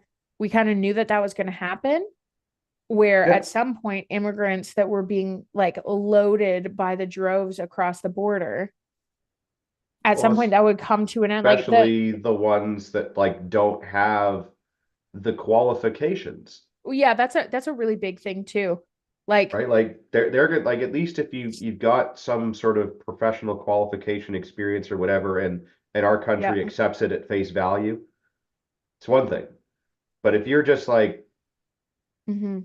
knew that that was going to happen where Yeah. at some point immigrants that were being like loaded by the droves across the border at Well, some point that would come to an end like the especially the ones that like don't have the qualifications, yeah, that's a really big thing too. Like right? Like they're good. Like at least if you've got some sort of professional qualification experience or whatever, and our yeah. country accepts it at face value, it's one thing. But if you're just like, Hmm.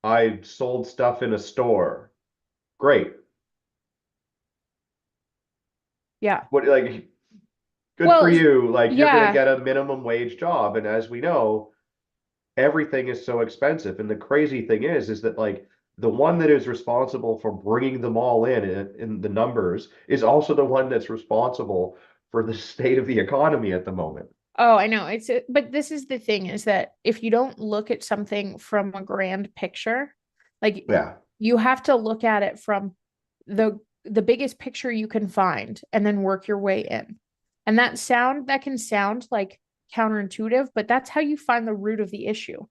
I sold stuff in a store, great. Yeah. What like good for Well, you. Like you're gonna yeah. get a minimum wage job. And as we know, everything is so expensive. And the crazy thing is that like the one that is responsible for bringing them all in the numbers is also the one that's responsible for the state of the economy at the moment. Oh, I know. But this is the thing is that if you don't look at something from a grand picture, like Yeah. you have to look at it from the biggest picture you can find and then work your way in. And that can sound like counterintuitive, but that's how you find the root of the issue,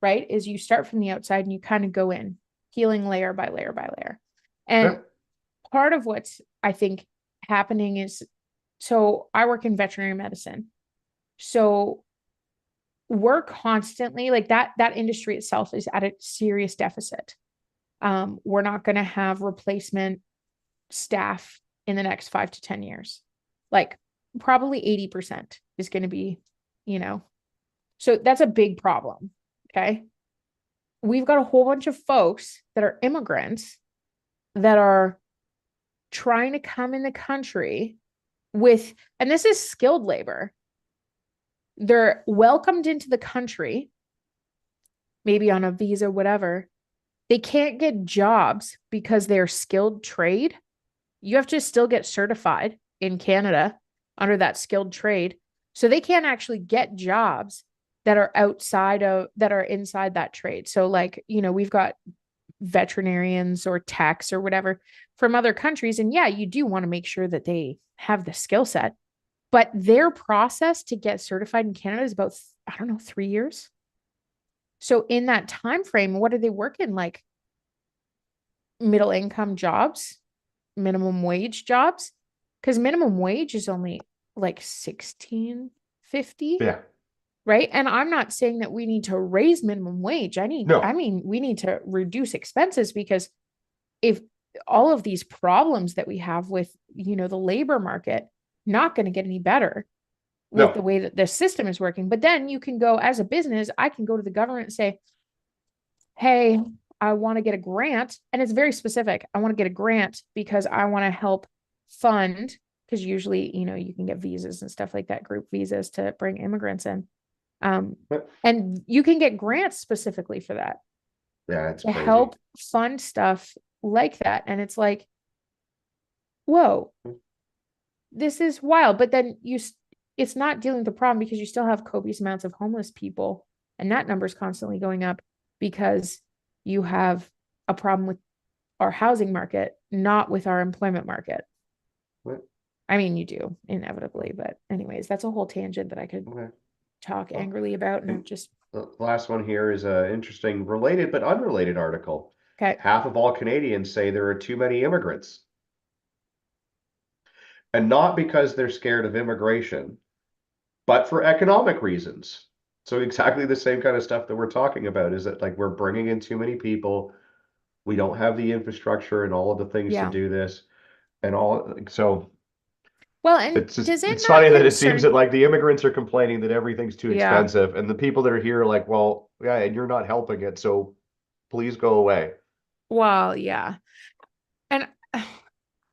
right? Is you start from the outside and you kind of go in, healing layer by layer by layer. And Yep. part of what's, I think, happening is, so I work in veterinary medicine. So we're constantly like that industry itself is at a serious deficit. We're not going to have replacement staff in the next 5 to 10 years. Like probably 80% is going to be, you know, so that's a big problem. Okay. We've got a whole bunch of folks that are immigrants that are trying to come in the country with, and this is skilled labor. They're welcomed into the country, maybe on a visa, whatever. They can't get jobs because they're skilled trade. You have to still get certified in Canada under that skilled trade. So they can't actually get jobs that are inside that trade. So like, we've got veterinarians or techs or whatever from other countries. And yeah, you do want to make sure that they have the skill set, but their process to get certified in Canada is about, I don't know, 3 years. So in that time frame, what are they working? Like middle income jobs, minimum wage jobs? Because minimum wage is only like $16.50. Yeah. Right. And I'm not saying that we need to raise minimum wage. I No. mean, we need to reduce expenses, because if all of these problems that we have with, the labor market, not going to get any better with the No. way that the system is working. But then you can go as a business, I can go to the government and say, hey, I want to get a grant. And it's very specific. I want to get a grant because I want to help fund, because usually, you can get visas and stuff like that, group visas to bring immigrants in. And you can get grants specifically for that, Yeah, it's to crazy. help fund stuff like that. And it's like, whoa, this is wild. But then it's not dealing with the problem, because you still have copious amounts of homeless people, and that number is constantly going up because you have a problem with our housing market, not with our employment market. What? I mean, you do inevitably, but anyways, that's a whole tangent that I could Okay. talk angrily about, and just The last one here is an interesting, related but unrelated article. okay. Half of all Canadians say there are too many immigrants. And not because they're scared of immigration, but for economic reasons. So exactly the same kind of stuff that we're talking about, is that like we're bringing in too many people. We don't have the infrastructure and all of the things to Yeah. do this and all. So Well, and it's just, does it it's not funny that it seems concern? that like the immigrants are complaining that everything's too Yeah. expensive, and the people that are here are like, well, yeah, and you're not helping it, so please go away. Well, yeah. And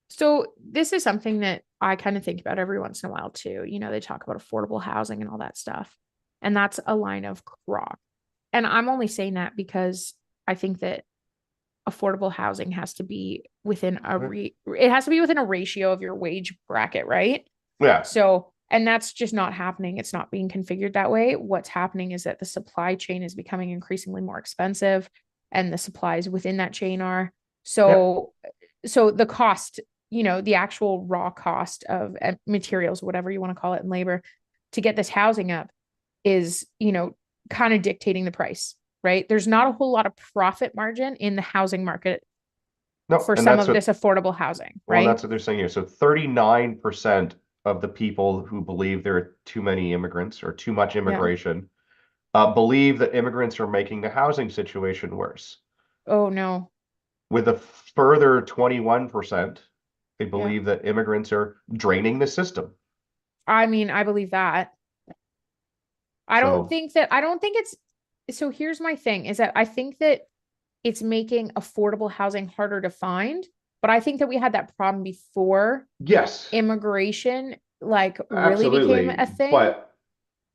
so this is something that I kind of think about every once in a while too. They talk about affordable housing and all that stuff. And that's a line of crock. And I'm only saying that because I think that affordable housing has to be within it has to be within a ratio of your wage bracket, right? Yeah. So, and that's just not happening. It's not being configured that way. What's happening is that the supply chain is becoming increasingly more expensive, and the supplies within that chain are. Yep. So the cost, the actual raw cost of materials, whatever you want to call it, and labor to get this housing up is, kind of dictating the price, right? There's not a whole lot of profit margin in the housing market No, for and some that's of what this affordable housing, well, and right? that's what they're saying here. So 39% of the people who believe there are too many immigrants or too much Yeah. immigration believe that immigrants are making the housing situation worse. Oh no. With a further 21%, they Yeah. believe that immigrants are draining the system. I mean, I believe that. So, I don't think it's, so here's my thing is that I think that it's making affordable housing harder to find, but I think that we had that problem before yes, immigration like really became absolutely. a thing. But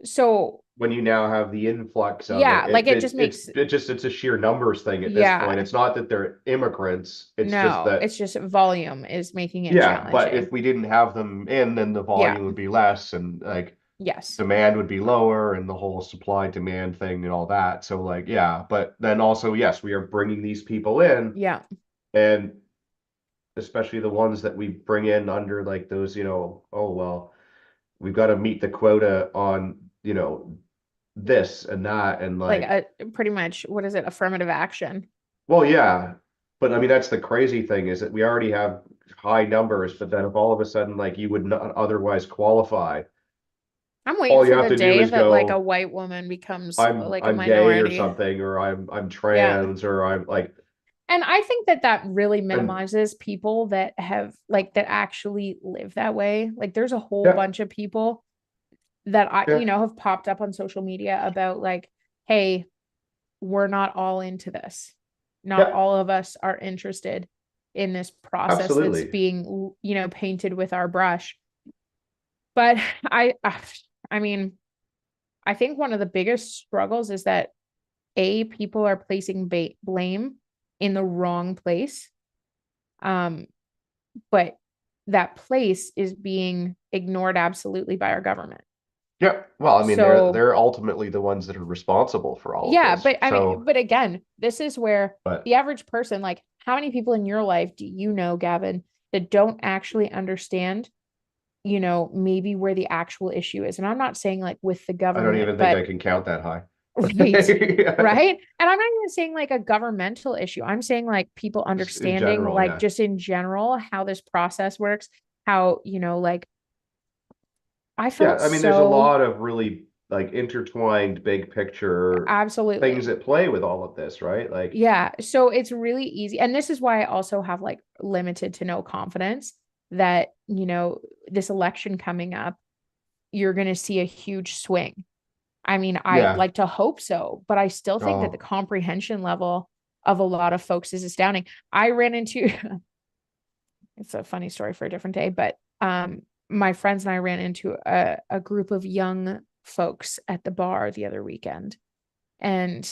So when you now have the influx of yeah, like it just makes, it's a sheer numbers thing at this point. yeah, It's not that they're immigrants. It's just no, that it's just volume is making it yeah, but challenging. if we didn't have them in, then the Yeah. volume would be less and like Yes. demand would be lower and the whole supply demand thing and all that. So like yeah, but then also yes, we are bringing these people in Yeah. and especially the ones that we bring in under like those, oh well, we've got to meet the quota on, you know, this and that and Like like, a pretty much, what is it? Affirmative action. well, yeah, but I mean that's the crazy thing is that we already have high numbers, but then if all of a sudden like you would not otherwise qualify, I'm waiting all you for have the to do day is that like a go, white woman becomes I'm like a I'm gay or minority. something, or I'm Yeah. trans, or I'm like, And I think that that really and minimizes people that have like that actually live that way. Like there's a whole yeah, bunch of people that I, yeah, have popped up on social media about like, hey, we're not all into this. Not yeah, all of us are interested in this process that's absolutely. being, painted with our brush. But I mean, I think one of the biggest struggles is that people are placing blame in the wrong place. Um, but that place is being ignored absolutely by our government. Yeah. Well, I mean, So they're ultimately the ones that are responsible for all of yeah, this. but I mean, So, but again, this is where but the average person, like, how many people in your life do you know, Gavin, that don't actually understand, maybe where the actual issue is? And I'm not saying like with the I don't government, even think but I can count that high. right, right. And I'm not even saying like a governmental issue. I'm saying like people Just in understanding, general, like yeah. just in general, how this process works, how, like I Yeah, felt I mean, there's a so lot of really like intertwined big picture things absolutely. that play with all of this, right? Like, Yeah. So it's really easy. And this is why I also have like limited to no confidence that, this election coming up, you're going to see a huge swing. I mean, I yeah. like to hope so, but I still think that the Oh, comprehension level of a lot of folks is astounding. I ran into it's a funny story for a different day, but my friends and I ran into a group of young folks at the bar the other weekend. And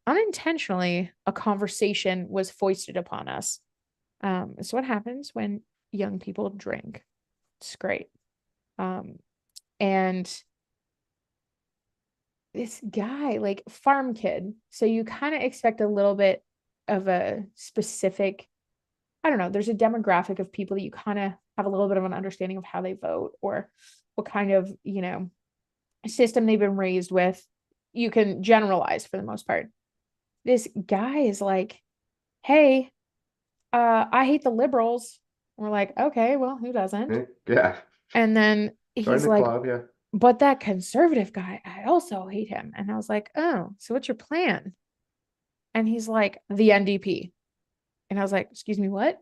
unintentionally, a conversation was foisted upon us. It's what happens when young people drink. It's great. Um, and this guy, like farm kid, so you kind of expect a little bit of a specific, I don't know, there's a demographic of people that you kind of have a little bit of an understanding of how they vote or what kind of, system they've been raised with. You can generalize for the most part. This guy is like, hey, I hate the liberals. We're like, okay, well, who doesn't? yeah. And then Join he's the like, club, yeah. but that conservative guy, I also hate him. And I was like, oh, so what's your plan? And he's like, the NDP. And I was like, excuse me, what?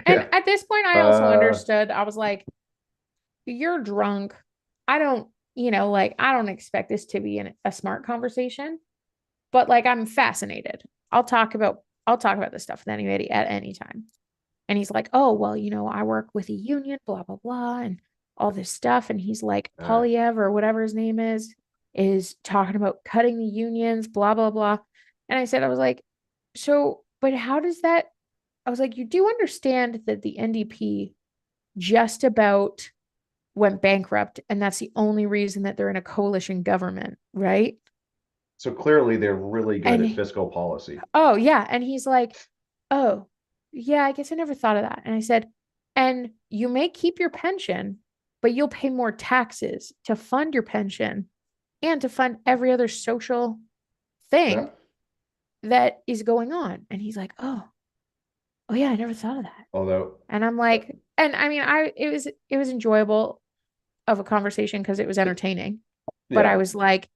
And Yeah. at this point, I also Uh, understood. I was like, you're drunk. I don't, like, I don't expect this to be a smart conversation, but like, I'm fascinated. I'll talk about this stuff with anybody at any time. And he's like, oh, well, I work with a union, blah, blah, blah, and all this stuff. And he's like, uh, Polyev or whatever his name is talking about cutting the unions, blah, blah, blah. And I was like, so, but how does that? I was like, you do understand that the NDP just about went bankrupt, and that's the only reason that they're in a coalition government, right? so clearly they're really good at And fiscal policy. oh, yeah. And he's like, oh, yeah, I guess I never thought of that. And I said, and you may keep your pension, but you'll pay more taxes to fund your pension and to fund every other social Yeah. thing that is going on. And he's like, oh yeah, I never thought of that. Although, And I'm like, and I mean, it was enjoyable of a conversation because it was entertaining. But I yeah, was like,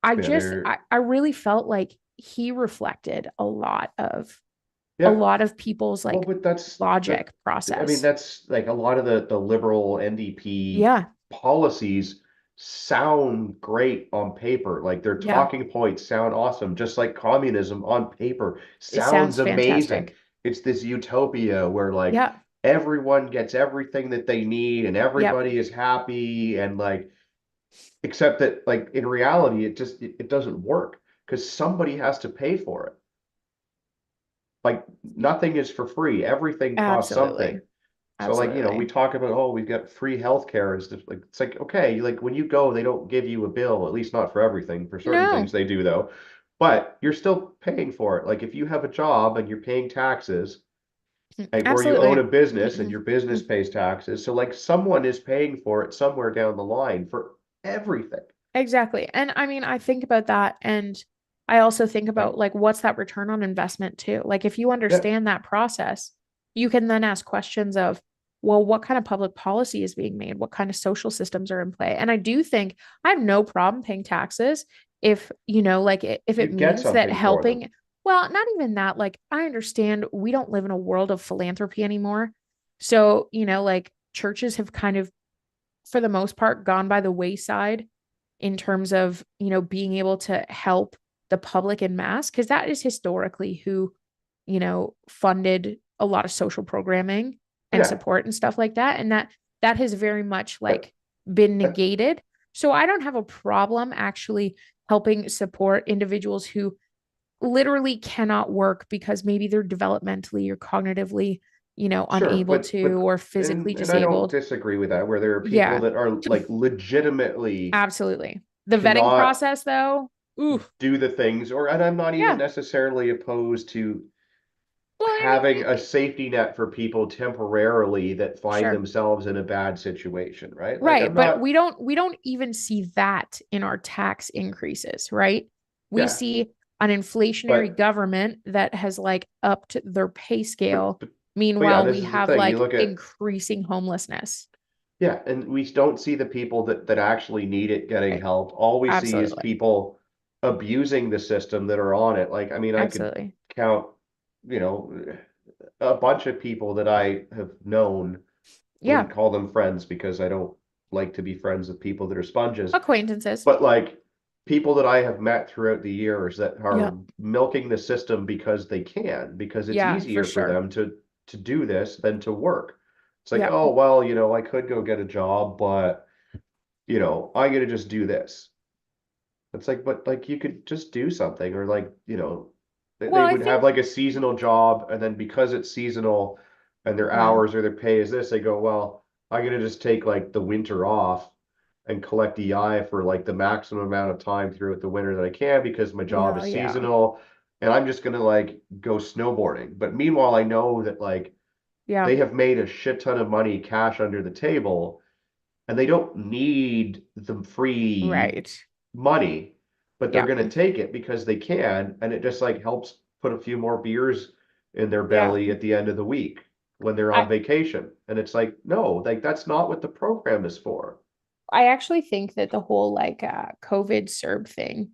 I yeah, just they're, I really felt like he reflected a yeah. lot of people's Well, like but that's that. logic I mean, process. that's like a lot of the liberal NDP Yeah. policies sound great on paper. Like their Yeah. talking points sound awesome, just like communism on paper It sounds sounds amazing. fantastic. It's this utopia where like Yeah. everyone gets everything that they need and Yep. everybody is happy and like, except that like in reality, it doesn't work because somebody has to pay for it. Like nothing is for free. Everything costs something. Absolutely. So like, we Absolutely. talk about, oh, we've got free healthcare and stuff. Like it's like, okay, like when you go, they don't give you a bill, at least not for everything. For certain things No. they do though. But you're still paying for it. Like if you have a job and you're paying taxes, or you own a Absolutely. business and your business pays taxes. So like someone is paying for it somewhere down the line for everything. exactly. And I mean, I think about that, and I also think Yeah. about like what's that return on investment too? Like if you Yeah. understand that process, you can then ask questions of, well, what kind of public policy is being made? What kind of social systems are in play? And I do think I have no problem paying taxes if, like if You it get means that something for them. helping, well, not even that. Like I understand we don't live in a world of philanthropy anymore. So, like churches have kind of, for the most part, gone by the wayside in terms of, being able to help the public in mass, because that is historically who, funded a lot of social programming and Yeah. support and stuff like that. And that has very much But, like been but negated. So I don't have a problem actually helping support individuals who literally cannot work because maybe they're developmentally or cognitively, sure, unable to, but or physically and I don't disabled. disagree with that, where there are people Yeah, that are like legitimately absolutely. The vetting cannot process, though, ooh, do the things, or and I'm not even yeah. necessarily opposed to Well, I mean, having a safety net for people temporarily that find sure. themselves in a bad situation, right? Like Right, I'm but not, we don't even see that in our tax increases, right? We yeah, see an inflationary but government that has like upped their pay but scale. but, but yeah, Meanwhile, this we is the have thing. You like look at, increasing homelessness. yeah, and we don't see the people that actually need it getting Right. help. All we see is Absolutely. people abusing the system that are on it. Like, I mean, I could Absolutely. count, you know, a bunch of people that I have known. I Yeah. wouldn't call them friends because I don't like to be friends with people that are sponges, Acquaintances. but like people that I have met throughout the years that Yeah. are milking the system because they can, because it's Yeah, for easier for sure. them to do this than to work. It's like, Yeah. oh, well, I could go get a job, but I'm gonna just do this. It's like, but like you could just do something, or like, Well, they I would have think, like a seasonal job, and then because it's seasonal and their yeah. hours or their pay is this, they go, well, I'm gonna just take like the winter off and collect EI for like the maximum amount of time throughout the winter that I can because my job Well, is yeah. seasonal and I'm just gonna like go snowboarding. But meanwhile, I know that like Yeah. they have made a shit ton of money cash under the table and they don't need the free Right. money, but they're Yeah. going to take it because they can, and it just like helps put a few more beers in their Yeah. belly at the end of the week when they're on I vacation. And it's like, no, like that's not what the program is for. I actually think that the whole like COVID CERB thing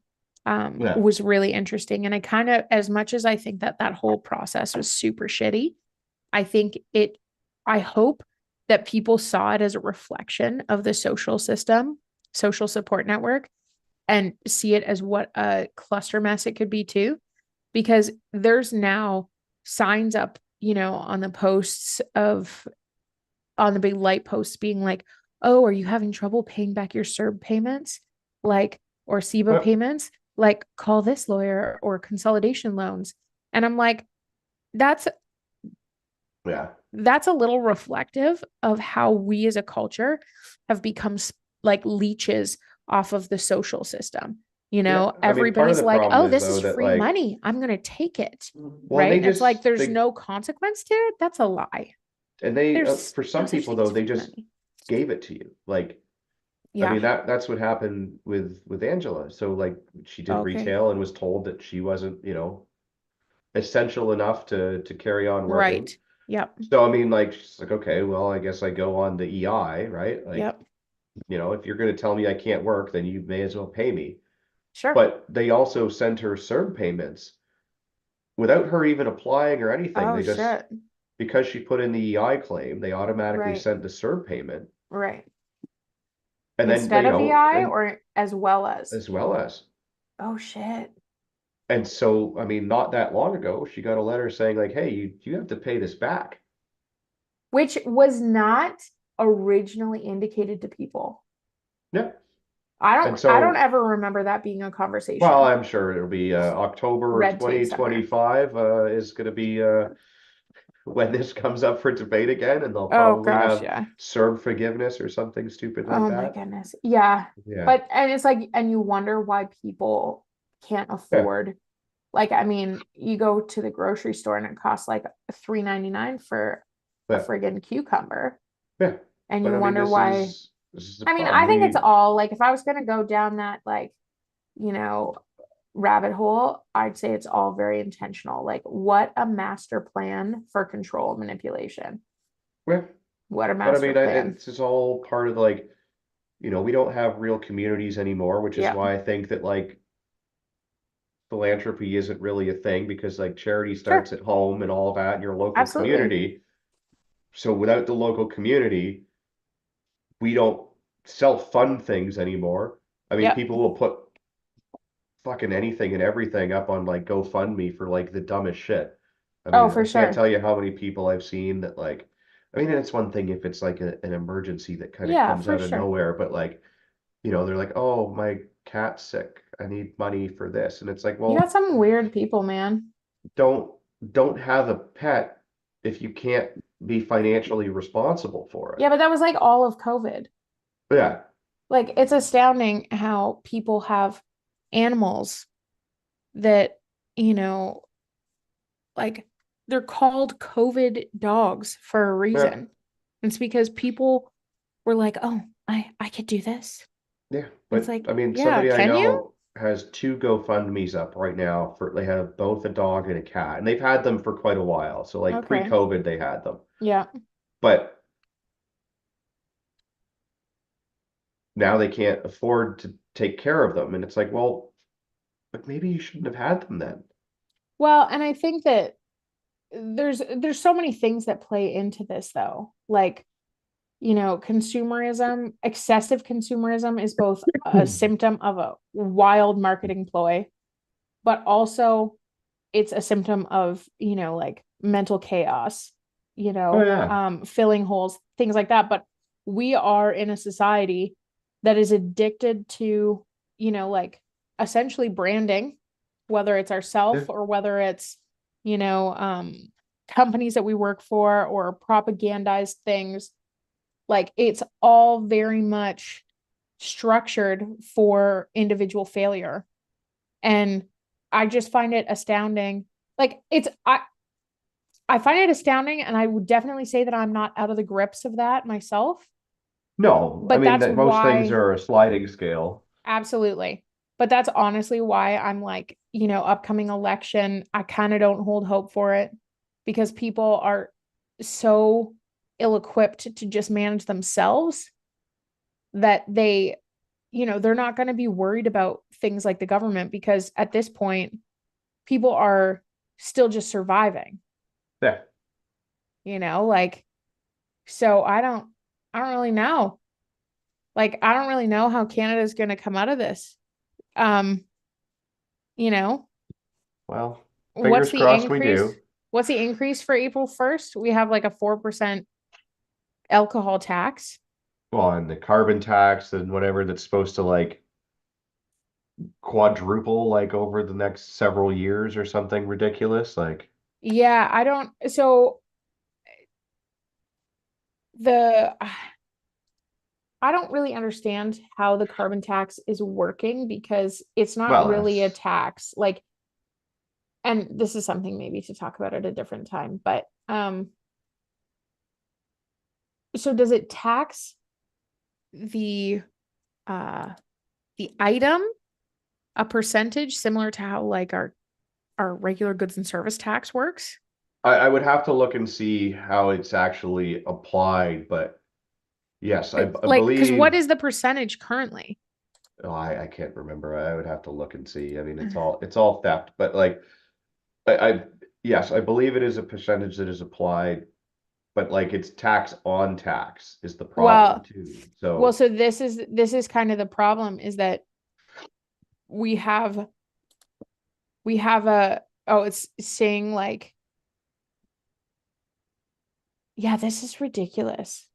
Yeah. was really interesting. And I kind of, as much as I think that that whole process was super shitty, I think I hope that people saw it as a reflection of the social system, social support network, and see it as what a cluster mess it could be too. Because there's now signs up, on the posts of, on the big light posts being like, oh, are you having trouble paying back your CERB payments? Like, or SEBA But payments? Like, call this lawyer or consolidation loans. And I'm like, that's yeah. that's a little reflective of how we as a culture have become like leeches off of the social system. Yeah. I mean, part of Everybody's the like, problem oh, is this though is that free like, money. I'm going to take it. well, Right. they And it's like, just there's they no consequence to it. That's a lie. and they There's for some no such people thing though, as they free just money. gave it to you. Like, I Yeah. mean that's what happened with Angela. So like she did Okay. retail and was told that she wasn't, essential enough to carry on working. Right. Yep. So I mean, like she's like, okay, well, I guess I go on the EI, right? Like, Yep. if you're going to tell me I can't work, then you may as well pay me. Sure. But they also sent her CERB payments without her even applying or anything. Oh, They just shit. because she put in the EI claim, they automatically Right. sent the CERB payment, Right. and then Instead of EI and or as well as. as well as. Oh, shit. And so, I mean, not that long ago, she got a letter saying like, "Hey, you have to pay this back." Which was not originally indicated to people. Yeah. I And don't I don't so, ever remember that being a well, conversation. I'm sure it'll be October Red tape somewhere. 2025 is going to be when this comes up for debate again, and they'll Oh probably gosh, have yeah. CERB forgiveness or something stupid like Oh my that. goodness. Yeah. Yeah. But and it's like, and you wonder why people can't Yeah. afford, like, I mean, you go to the grocery store and it costs like $3.99 for a Yeah. friggin' cucumber. Yeah. And But you I mean, wonder this why, is This is the I mean, problem. I think it's We all like if I was gonna go down that like, you know, rabbit hole, I'd say it's all very intentional. Like, what a master plan for control manipulation. well, What a but I master mean, plan. it's just all part of like, we don't have real communities anymore, which is Yeah, why I think that like philanthropy isn't really a thing because like charity starts sure. at home and all of that in your local Absolutely. community. So without the local community, we don't self-fund things anymore. I mean, Yep. people will put fucking anything and everything up on like GoFundMe for like the dumbest shit. I Oh, mean, for I can't sure. tell you how many people I've seen that like, I mean, and it's one thing if it's like an emergency that kind of Yeah, comes for out of sure. nowhere, but like, they're like, oh, my cat's sick. I need money for this. And it's like, You got well, some weird people, man. don't don't have a pet if you can't be financially responsible for it. Yeah, but that was like all of COVID. Yeah. Like, it's astounding how people have animals that, you know, like they're called COVID dogs for a Yeah. reason. It's because people were like, "Oh, I could do this." Yeah. It's But like, I mean, "Yeah, somebody I can you?" know has two GoFundMe's up right now for they have both a dog and a cat, and they've had them for quite a while. So like Okay. pre-COVID they had them. Yeah. But now they can't afford to take care of them. And it's like, well, but maybe you shouldn't have had them then. Well, and I think that there's so many things that play into this though. Like, consumerism, excessive consumerism is both a symptom of a wild marketing ploy, but also it's a symptom of, like mental chaos, Oh yeah. filling holes, things like that. But we are in a society that is addicted to, like essentially branding, whether it's Yeah. ourself or whether it's, you know, um, companies that we work for or propagandized things. Like it's all very much structured for individual failure. And I just find it astounding. Like I find it astounding, and I would definitely say that I'm not out of the grips of that myself. No, I But mean that's that most things why, are a sliding scale. absolutely. But that's honestly why I'm like, upcoming election, I kind of don't hold hope for it because people are so ill-equipped to just manage themselves that they're not going to be worried about things like the government because at this point, people are still just surviving, Yeah. like so I don't really know. Like I don't really know how Canada's going to come out of this. Um, you know, Well, what's fingers the crossed we increase? do. What's the increase for April 1st? We have like a 4% alcohol tax. Well, and the carbon tax and whatever that's supposed to like quadruple like over the next several years or something ridiculous. Like, Yeah, I don't so the I don't really understand how the carbon tax is working because it's not well, really a that's tax. Like, and this is something maybe to talk about at a different time, but so does it tax the uh the item a percentage similar to how like our regular goods and service tax works? I would have to look and see how it's actually applied, but yes, I Like, because what believe. is the percentage currently? Oh, I can't remember. I would have to look and see. I mean, it's all theft, but like I yes, I believe it is a percentage that is applied, but like it's tax on tax is the problem Well, too. well, So so this is kind of the problem is that we have we have a oh, it's saying like, yeah, this is ridiculous.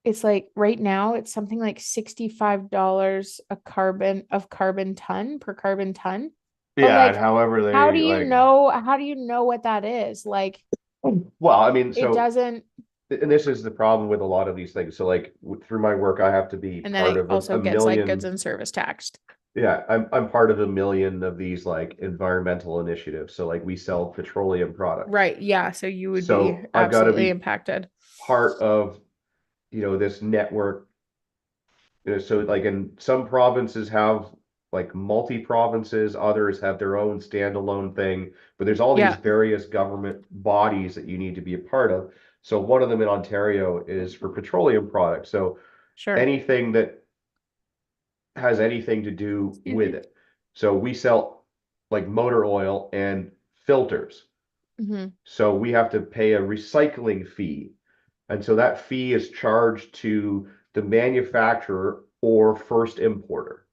It's like right now it's something like $65 a carbon ton per carbon ton. But yeah, and like, however how do they you like, know how do you know what that is? Like well, I mean, it so doesn't, and this is the problem with a lot of these things. So like through my work, I have to be and then part it of also a gets like goods million. and service taxed. Yeah, I'm part of a million of these like environmental initiatives. So like we sell petroleum products. Right. Yeah. So you would be So I've got to absolutely be impacted. part of this network. So like in some provinces have like multi-provinces, others have their own standalone thing, but there's all these Yeah, various government bodies that you need to be a part of. So one of them in Ontario is for petroleum products. So sure. anything that has anything to do Excuse with me. it. So we sell like motor oil and filters. Hmm. So we have to pay a recycling fee. And so that fee is charged to the manufacturer or first importer.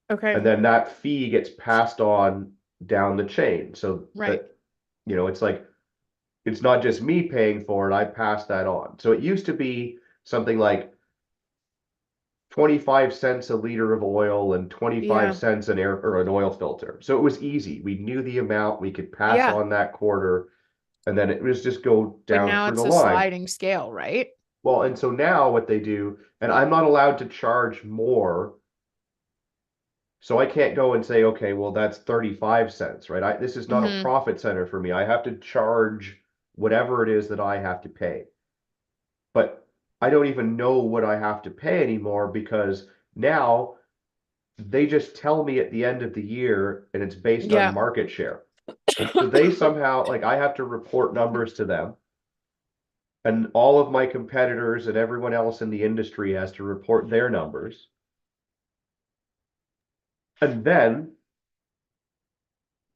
Okay. And then that fee gets passed on down the chain. So Right. that, it's like, it's not just me paying for it, I pass that on. So it used to be something like 25 cents a liter of oil and 25 Yeah. cents an air or an oil filter. So it was easy. We knew the amount, we could pass Yeah. on that quarter, and then it was just go But down now through it's the a line. sliding scale, right? Well, and so now what they do, and I'm not allowed to charge more. So I can't go and say, okay, well, that's 35 cents, right? This is not a Hmm. profit center for me. I have to charge whatever it is that I have to pay. But I don't even know what I have to pay anymore because now they just tell me at the end of the year and it's based on Yeah. market share. So they somehow, like, I have to report numbers to them, and all of my competitors and everyone else in the industry has to report their numbers. And then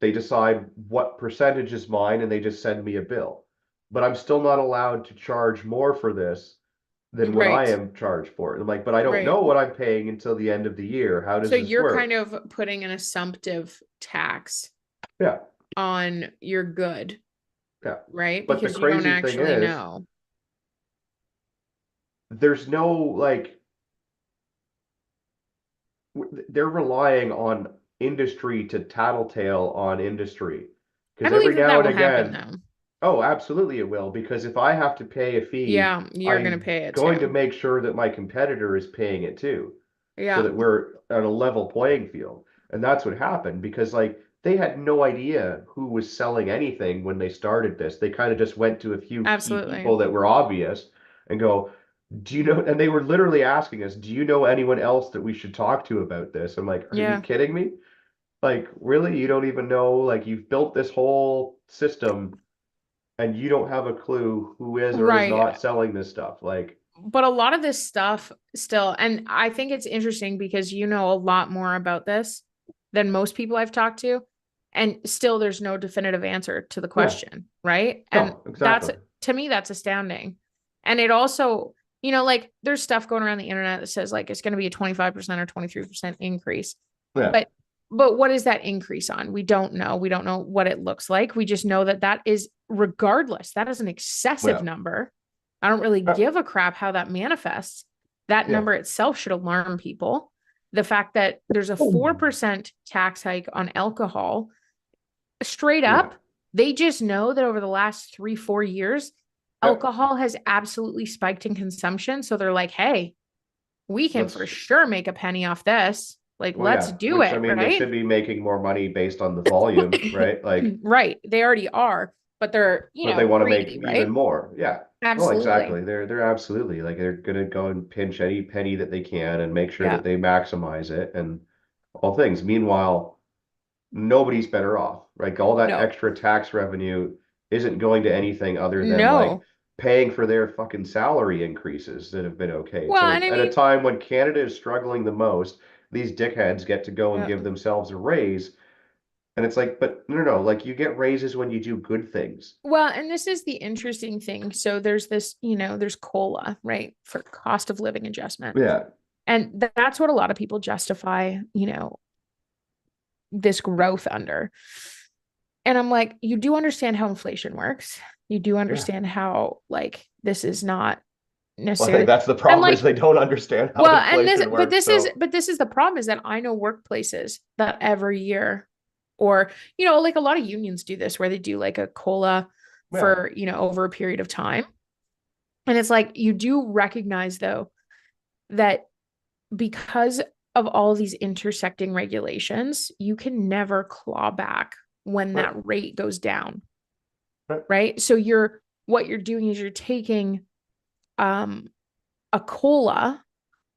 they decide what percentage is mine and they just send me a bill. But I'm still not allowed to charge more for this than what I Right. am charged for. And I'm like, but I don't Right. know what I'm paying until the end of the year. How So does this you're kind work? of putting an assumptive tax Yeah, on your good, yeah. right? But the Because you don't crazy thing actually is, know. there's no like, they're relying on industry to tattletale on industry. I Because believe every that now that and will happen again, though. oh, absolutely it will. Because if I have to pay a fee, Yeah, you're gonna I'm pay it going to too. make sure that my competitor is paying it too, so Yeah, that we're on a level playing field. And that's what happened because like they had no idea who was selling anything when they started this. They kind of just went to a few key absolutely. people that were obvious and go, do you know? And they were literally asking us, do you know anyone else that we should talk to about this? I'm like, are you Yeah. kidding me? Like, really? You don't even know, like, you've built this whole system and you don't have a clue who is or is Right. not selling this stuff. Like, But a lot of this stuff still, and I think it's interesting because you know a lot more about this than most people I've talked to. And still, there's no definitive answer to the yeah, question, right? And no, that's, exactly. to me, that's astounding. And it also, like there's stuff going around the internet that says like it's going to be a 25% or 23% increase. Yeah, But what is that increase on? We don't know. We don't know what it looks like. We just know that that is regardless, that is an excessive yeah, number. I don't really uh, give a crap how that manifests. That yeah. number itself should alarm people. The fact that there's a Oh. 4% tax hike on alcohol, straight Yeah, up, they just know that over the last 3, 4 years, yeah. alcohol has absolutely spiked in consumption. So they're like, hey, we can for Let's, sure make a penny off this. Like, well, let's yeah, do which I it, mean, they right? should be making more money based on the volume, right? Like, Right. They already are, but they're, but they want to make greedy, even right? more. Yeah. Well, Absolutely. exactly. They're absolutely like they're gonna go and pinch any penny that they can and make sure Yeah. that they maximize it and all things. Meanwhile, nobody's better off. Like all that No. extra tax revenue isn't going to anything other than like No. paying for their fucking salary increases that have been okayed. Well, So and I at a mean, time when Canada is struggling the most, these dickheads get to go and yeah. give themselves a raise. And it's like, but no, no, no, like you get raises when you do good things. Well, and this is the interesting thing. So there's this, there's COLA, right? For cost of living adjustment. Yeah, And that's what a lot of people justify, this growth under. And I'm like, you do understand how inflation works. You do yeah. understand how like this is not Well, I think necessarily, that's the and problem is like, they don't understand how well, and this, inflation but works. this is, So but this is the problem is that I know workplaces that every year, or, like a lot of unions do this where they do like a COLA yeah, for, over a period of time. And it's like, you do recognize though, that because of all these intersecting regulations, you can never claw back when right, that rate goes down, right. right? So what you're doing is you're taking um a COLA,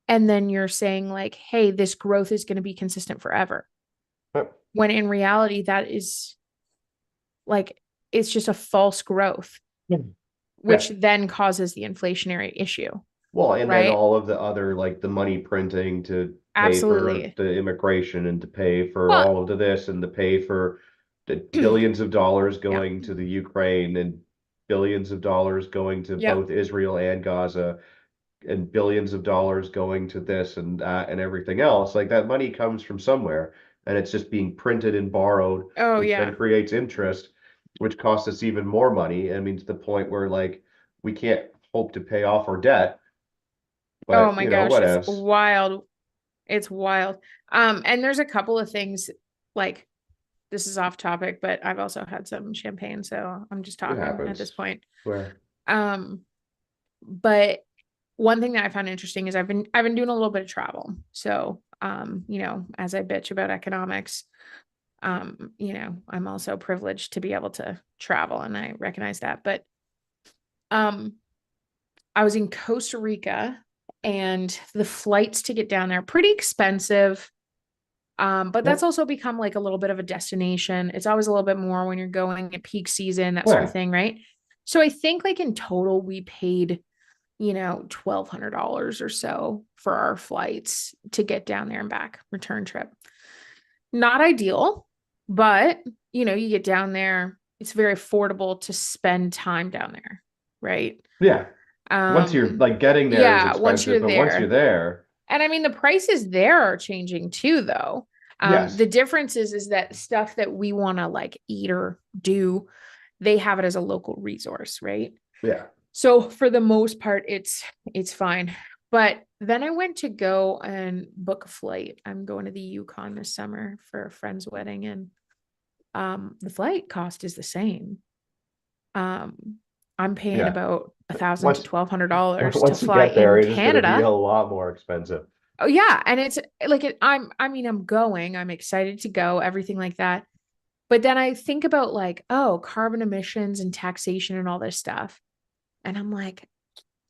and then you're saying like, hey, this growth is going to be consistent forever. Yep. When in reality, that is like, it's just a false growth, Yeah. which then causes the inflationary issue, Well, and then right? all of the other, like the money printing to pay for Absolutely. the immigration and to pay for Well, all of this and to pay for the billions of dollars yeah. going to the Ukraine and billions of dollars going to Yep. both Israel and Gaza and billions of dollars going to this and that and everything else. Like that money comes from somewhere and it's just being printed and borrowed, Oh, which then yeah. creates interest, which costs us even more money. I mean, to the point where like we can't hope to pay off our debt, Oh but my you know, gosh, what it's else? wild. It's wild. And there's a couple of things like this is off topic, but I've also had some champagne, so I'm just It talking at this happens. point. Where Um, but one thing that I found interesting is I've been doing a little bit of travel. So, as I bitch about economics, I'm also privileged to be able to travel, and I recognize that. But um, I was in Costa Rica, and the flights to get down there are pretty expensive. But that's yep. also become like a little bit of a destination. It's always a little bit more when you're going at peak season, that sort of Yeah. thing, right? So I think like in total we paid, $1,200 or so for our flights to get down there and back, return trip. Not ideal, but you get down there, it's very affordable to spend time down there, right? Yeah. Once you're Um, like getting there is yeah, once expensive, you're but once you're there. there, And I mean, the prices there are changing too, though. The yes. difference is that stuff that we want to like eat or do, they have it as a local resource, right? Yeah. So for the most part, it's fine. But then I went to go and book a flight. I'm going to the Yukon this summer for a friend's wedding, and the flight cost is the same. Um, I'm paying Yeah. about $1,000 to Once $1,200 to once you fly get there, in it is going to be a Canada. lot more expensive. Oh yeah, and it's like I'm going, I'm excited to go, everything like that. But then I think about like, oh, carbon emissions and taxation and all this stuff. And I'm like,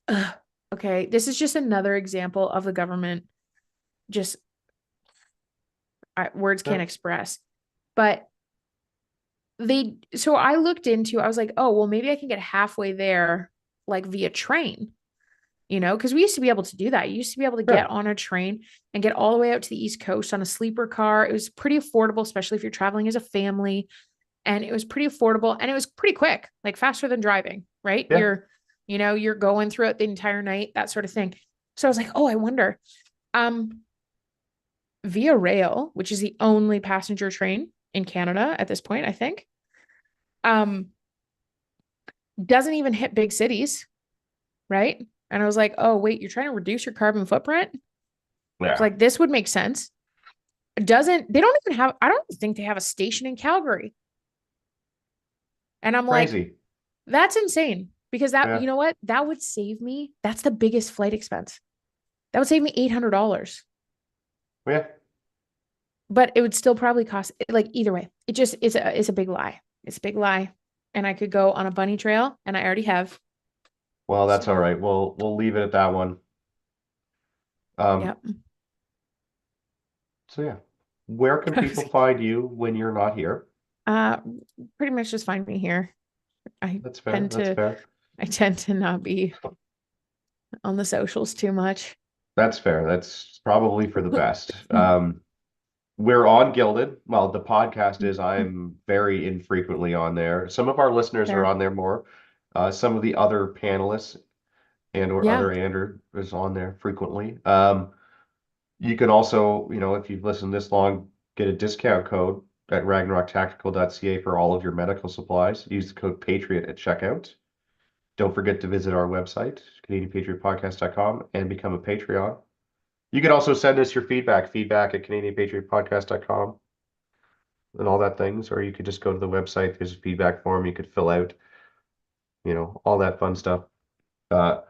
ugh, okay, this is just another example of the government just words Yeah. can't express. But so I looked into, I was like, oh, well, maybe I can get halfway there like via train. Because we used to be able to do that. You used to be able to Yeah. get on a train and get all the way out to the East Coast on a sleeper car. It was pretty affordable, especially if you're traveling as a family. And it was pretty affordable and it was pretty quick, like faster than driving, right? Yeah. You're going throughout the entire night, that sort of thing. So I was like, oh, I wonder. Um, Via Rail, which is the only passenger train in Canada at this point, I think, um, doesn't even hit big cities, right? And I was like, oh, wait, you're trying to reduce your carbon footprint? It's Yeah. like this would make sense. They don't even have, I don't think they have a station in Calgary. And I'm like, Crazy. that's insane because Yeah. you know what? That would save me. That's the biggest flight expense. That would save me $800. Yeah. But it would still probably cost like either way. It just it's a big lie. It's a big lie. And I could go on a bunny trail and I already have. Well, that's all So, right. We'll leave it at that one. Um, yep. so yeah. Where can people find you when you're not here? uh Pretty much just find me here. I That's fair. tend That's to fair. I tend to not be on the socials too much. That's fair. That's probably for the best. We're on Gilded. Well, the podcast is. I'm very infrequently on there. Some of our listeners are There. on there more. Some of the other panelists and or Yeah. other Andrew is on there frequently. You can also, if you've listened this long, get a discount code at ragnaroktactical.ca for all of your medical supplies. Use the code Patriot at checkout. Don't forget to visit our website, CanadianPatriotPodcast.com, and become a Patreon. You can also send us your feedback at CanadianPatriotPodcast.com and all that things, or you could just go to the website. There's a feedback form you could fill out, all that fun stuff. Uh,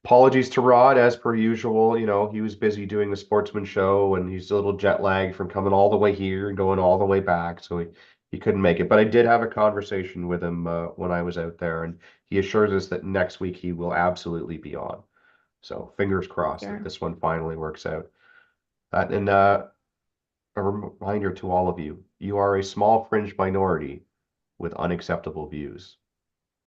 Apologies to Rod, as per usual. He was busy doing the Sportsman show and he's a little jet lagged from coming all the way here and going all the way back. So he couldn't make it. But I did have a conversation with him when I was out there, and he assures us that next week he will absolutely be on. So fingers crossed Sure. that this one finally works out. And a reminder to all of you, you are a small fringe minority with unacceptable views.